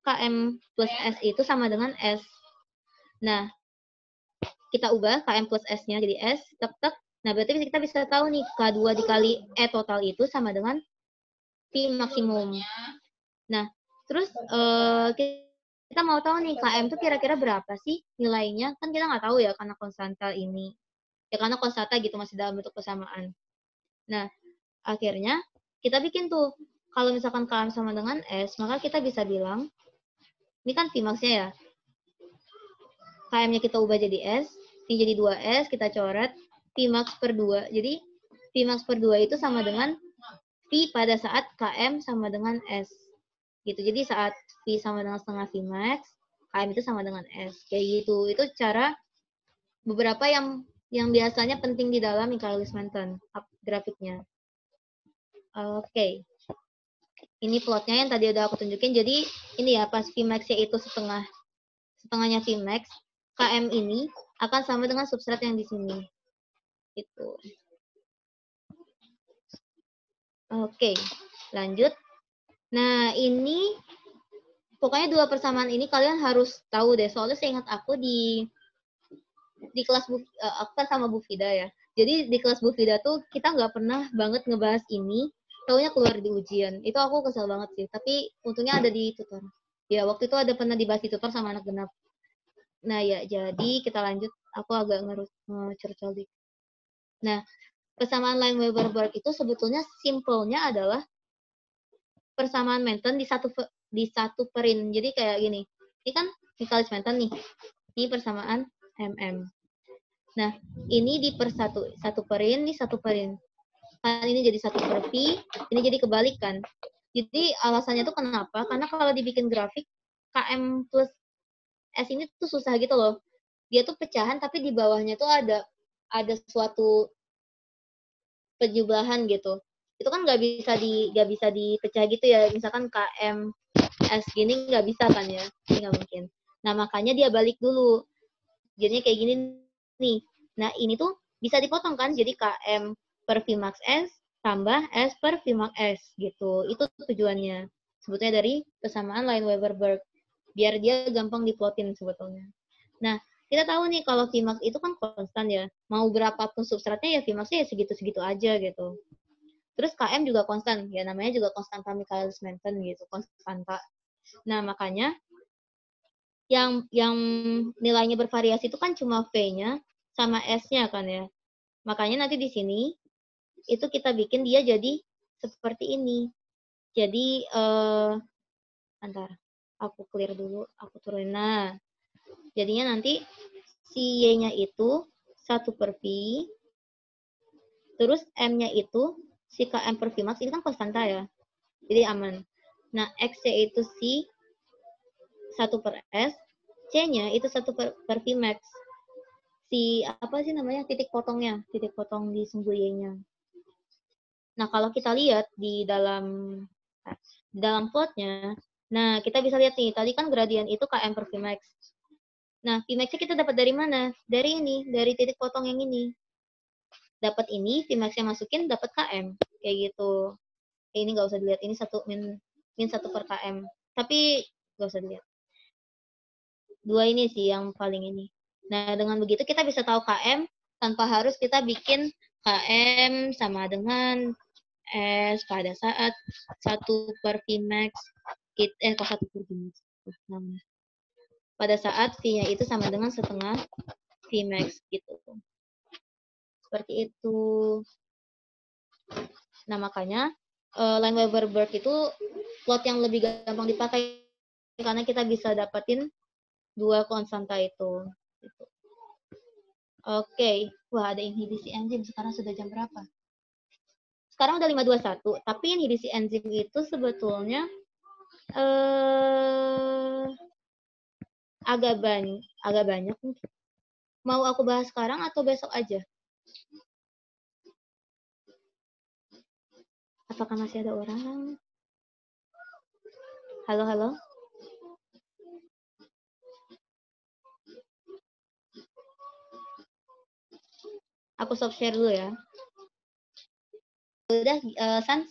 Km plus S itu sama dengan S. Nah, kita ubah Km plus S-nya jadi S, tek-tek. Nah, berarti kita bisa tahu nih, K2 dikali E total itu sama dengan V maksimum. Nah, terus kita mau tahu nih, Km itu kira-kira berapa sih nilainya? Kan kita nggak tahu ya, karena konstanta ini. Ya, karena konstanta gitu, masih dalam bentuk persamaan. Nah, akhirnya kita bikin tuh, kalau misalkan Km sama dengan S, maka kita bisa bilang, ini kan Vmax-nya ya, Km-nya kita ubah jadi S, ini jadi 2S, kita coret, Vmax per 2. Jadi, Vmax per 2 itu sama dengan V pada saat Km sama dengan S. Gitu. Jadi, saat V sama dengan setengah Vmax, Km itu sama dengan S. Kayak gitu. Itu cara beberapa yang biasanya penting di dalam Michaelis-Menten grafiknya. Oke. Ini plotnya yang tadi udah aku tunjukin. Jadi, ini ya, pas Vmax-nya itu setengahnya Vmax, Km ini akan sama dengan substrat yang di sini. Itu. Oke, lanjut. Nah, ini pokoknya dua persamaan ini kalian harus tahu deh. Soalnya seingat aku di kelas aku kan sama Bu Fida ya. Jadi di kelas Bu Fida tuh kita nggak pernah banget ngebahas ini. Taunya keluar di ujian. Itu aku kesel banget sih. Tapi untungnya ada di tutor. Ya, waktu itu ada pernah dibahas di tutor sama anak genap. Nah, ya, jadi kita lanjut. Aku agak ngecercol dikit. Nah, persamaan Line-Weber-Burk itu sebetulnya simpelnya adalah persamaan Menten di satu perin. Jadi kayak gini. Ini kan Michaelis-Menten nih. Ini persamaan MM. Nah, ini di satu perin, ini satu perin. Kan ini jadi 1 per P, ini jadi kebalik kan. Jadi alasannya tuh kenapa? Karena kalau dibikin grafik, KM plus S ini tuh susah gitu loh. Dia tuh pecahan tapi di bawahnya tuh ada suatu penjumlahan gitu. Itu kan nggak bisa dipecah gitu ya. Misalkan KM S gini nggak bisa kan ya, ini nggak mungkin. Nah makanya dia balik dulu. Jadinya kayak gini nih. Nah ini tuh bisa dipotong kan, jadi KM per Vmax S tambah S per Vmax S gitu. Itu tujuannya. Sebetulnya dari kesamaan Lineweaver-Burk. Biar dia gampang diplotin sebetulnya. Nah, kita tahu nih kalau Vmax itu kan konstan ya. Mau berapapun substratnya ya Vmax-nya ya segitu-segitu aja gitu. Terus KM juga konstan, ya namanya juga konstanta Michaelis-Menten gitu, konstanta. Nah, makanya yang nilainya bervariasi itu kan cuma V-nya sama S-nya kan ya. Makanya nanti di sini itu kita bikin dia jadi seperti ini. Jadi antar aku clear dulu, aku turunin. Nah, jadinya nanti si Y-nya itu 1 per V, terus M-nya itu si KM per Vmax, ini kan konstanta ya. Jadi aman. Nah, X-nya itu si 1 per S, C-nya itu 1 per Vmax. Si apa sih namanya titik potongnya, titik potong di sumbu Y-nya. Nah, kalau kita lihat di dalam plotnya, nah kita bisa lihat nih, tadi kan gradien itu KM per Vmax. Nah, Vmax-nya kita dapat dari mana? Dari ini, dari titik potong yang ini. Dapat ini, Vmax-nya masukin, dapat KM. Kayak gitu. Ini nggak usah dilihat, ini min 1 per KM. Tapi nggak usah dilihat. Dua ini sih yang paling ini. Nah, dengan begitu kita bisa tahu KM tanpa harus kita bikin KM sama dengan S pada saat 1 per Vmax, kok 1 per Vmax? Pada saat V-nya itu sama dengan setengah Vmax gitu. Seperti itu. Nah, makanya Lineweaver-Burk itu plot yang lebih gampang dipakai karena kita bisa dapatin dua konstanta itu. Gitu. Oke, wah ada inhibisi enzim. Sekarang sudah jam berapa? Sekarang udah 5:21, tapi inhibisi enzim itu sebetulnya agak banyak. Mau aku bahas sekarang atau besok aja? Apakah masih ada orang? Halo, halo? Aku stop share dulu ya. Udah, San?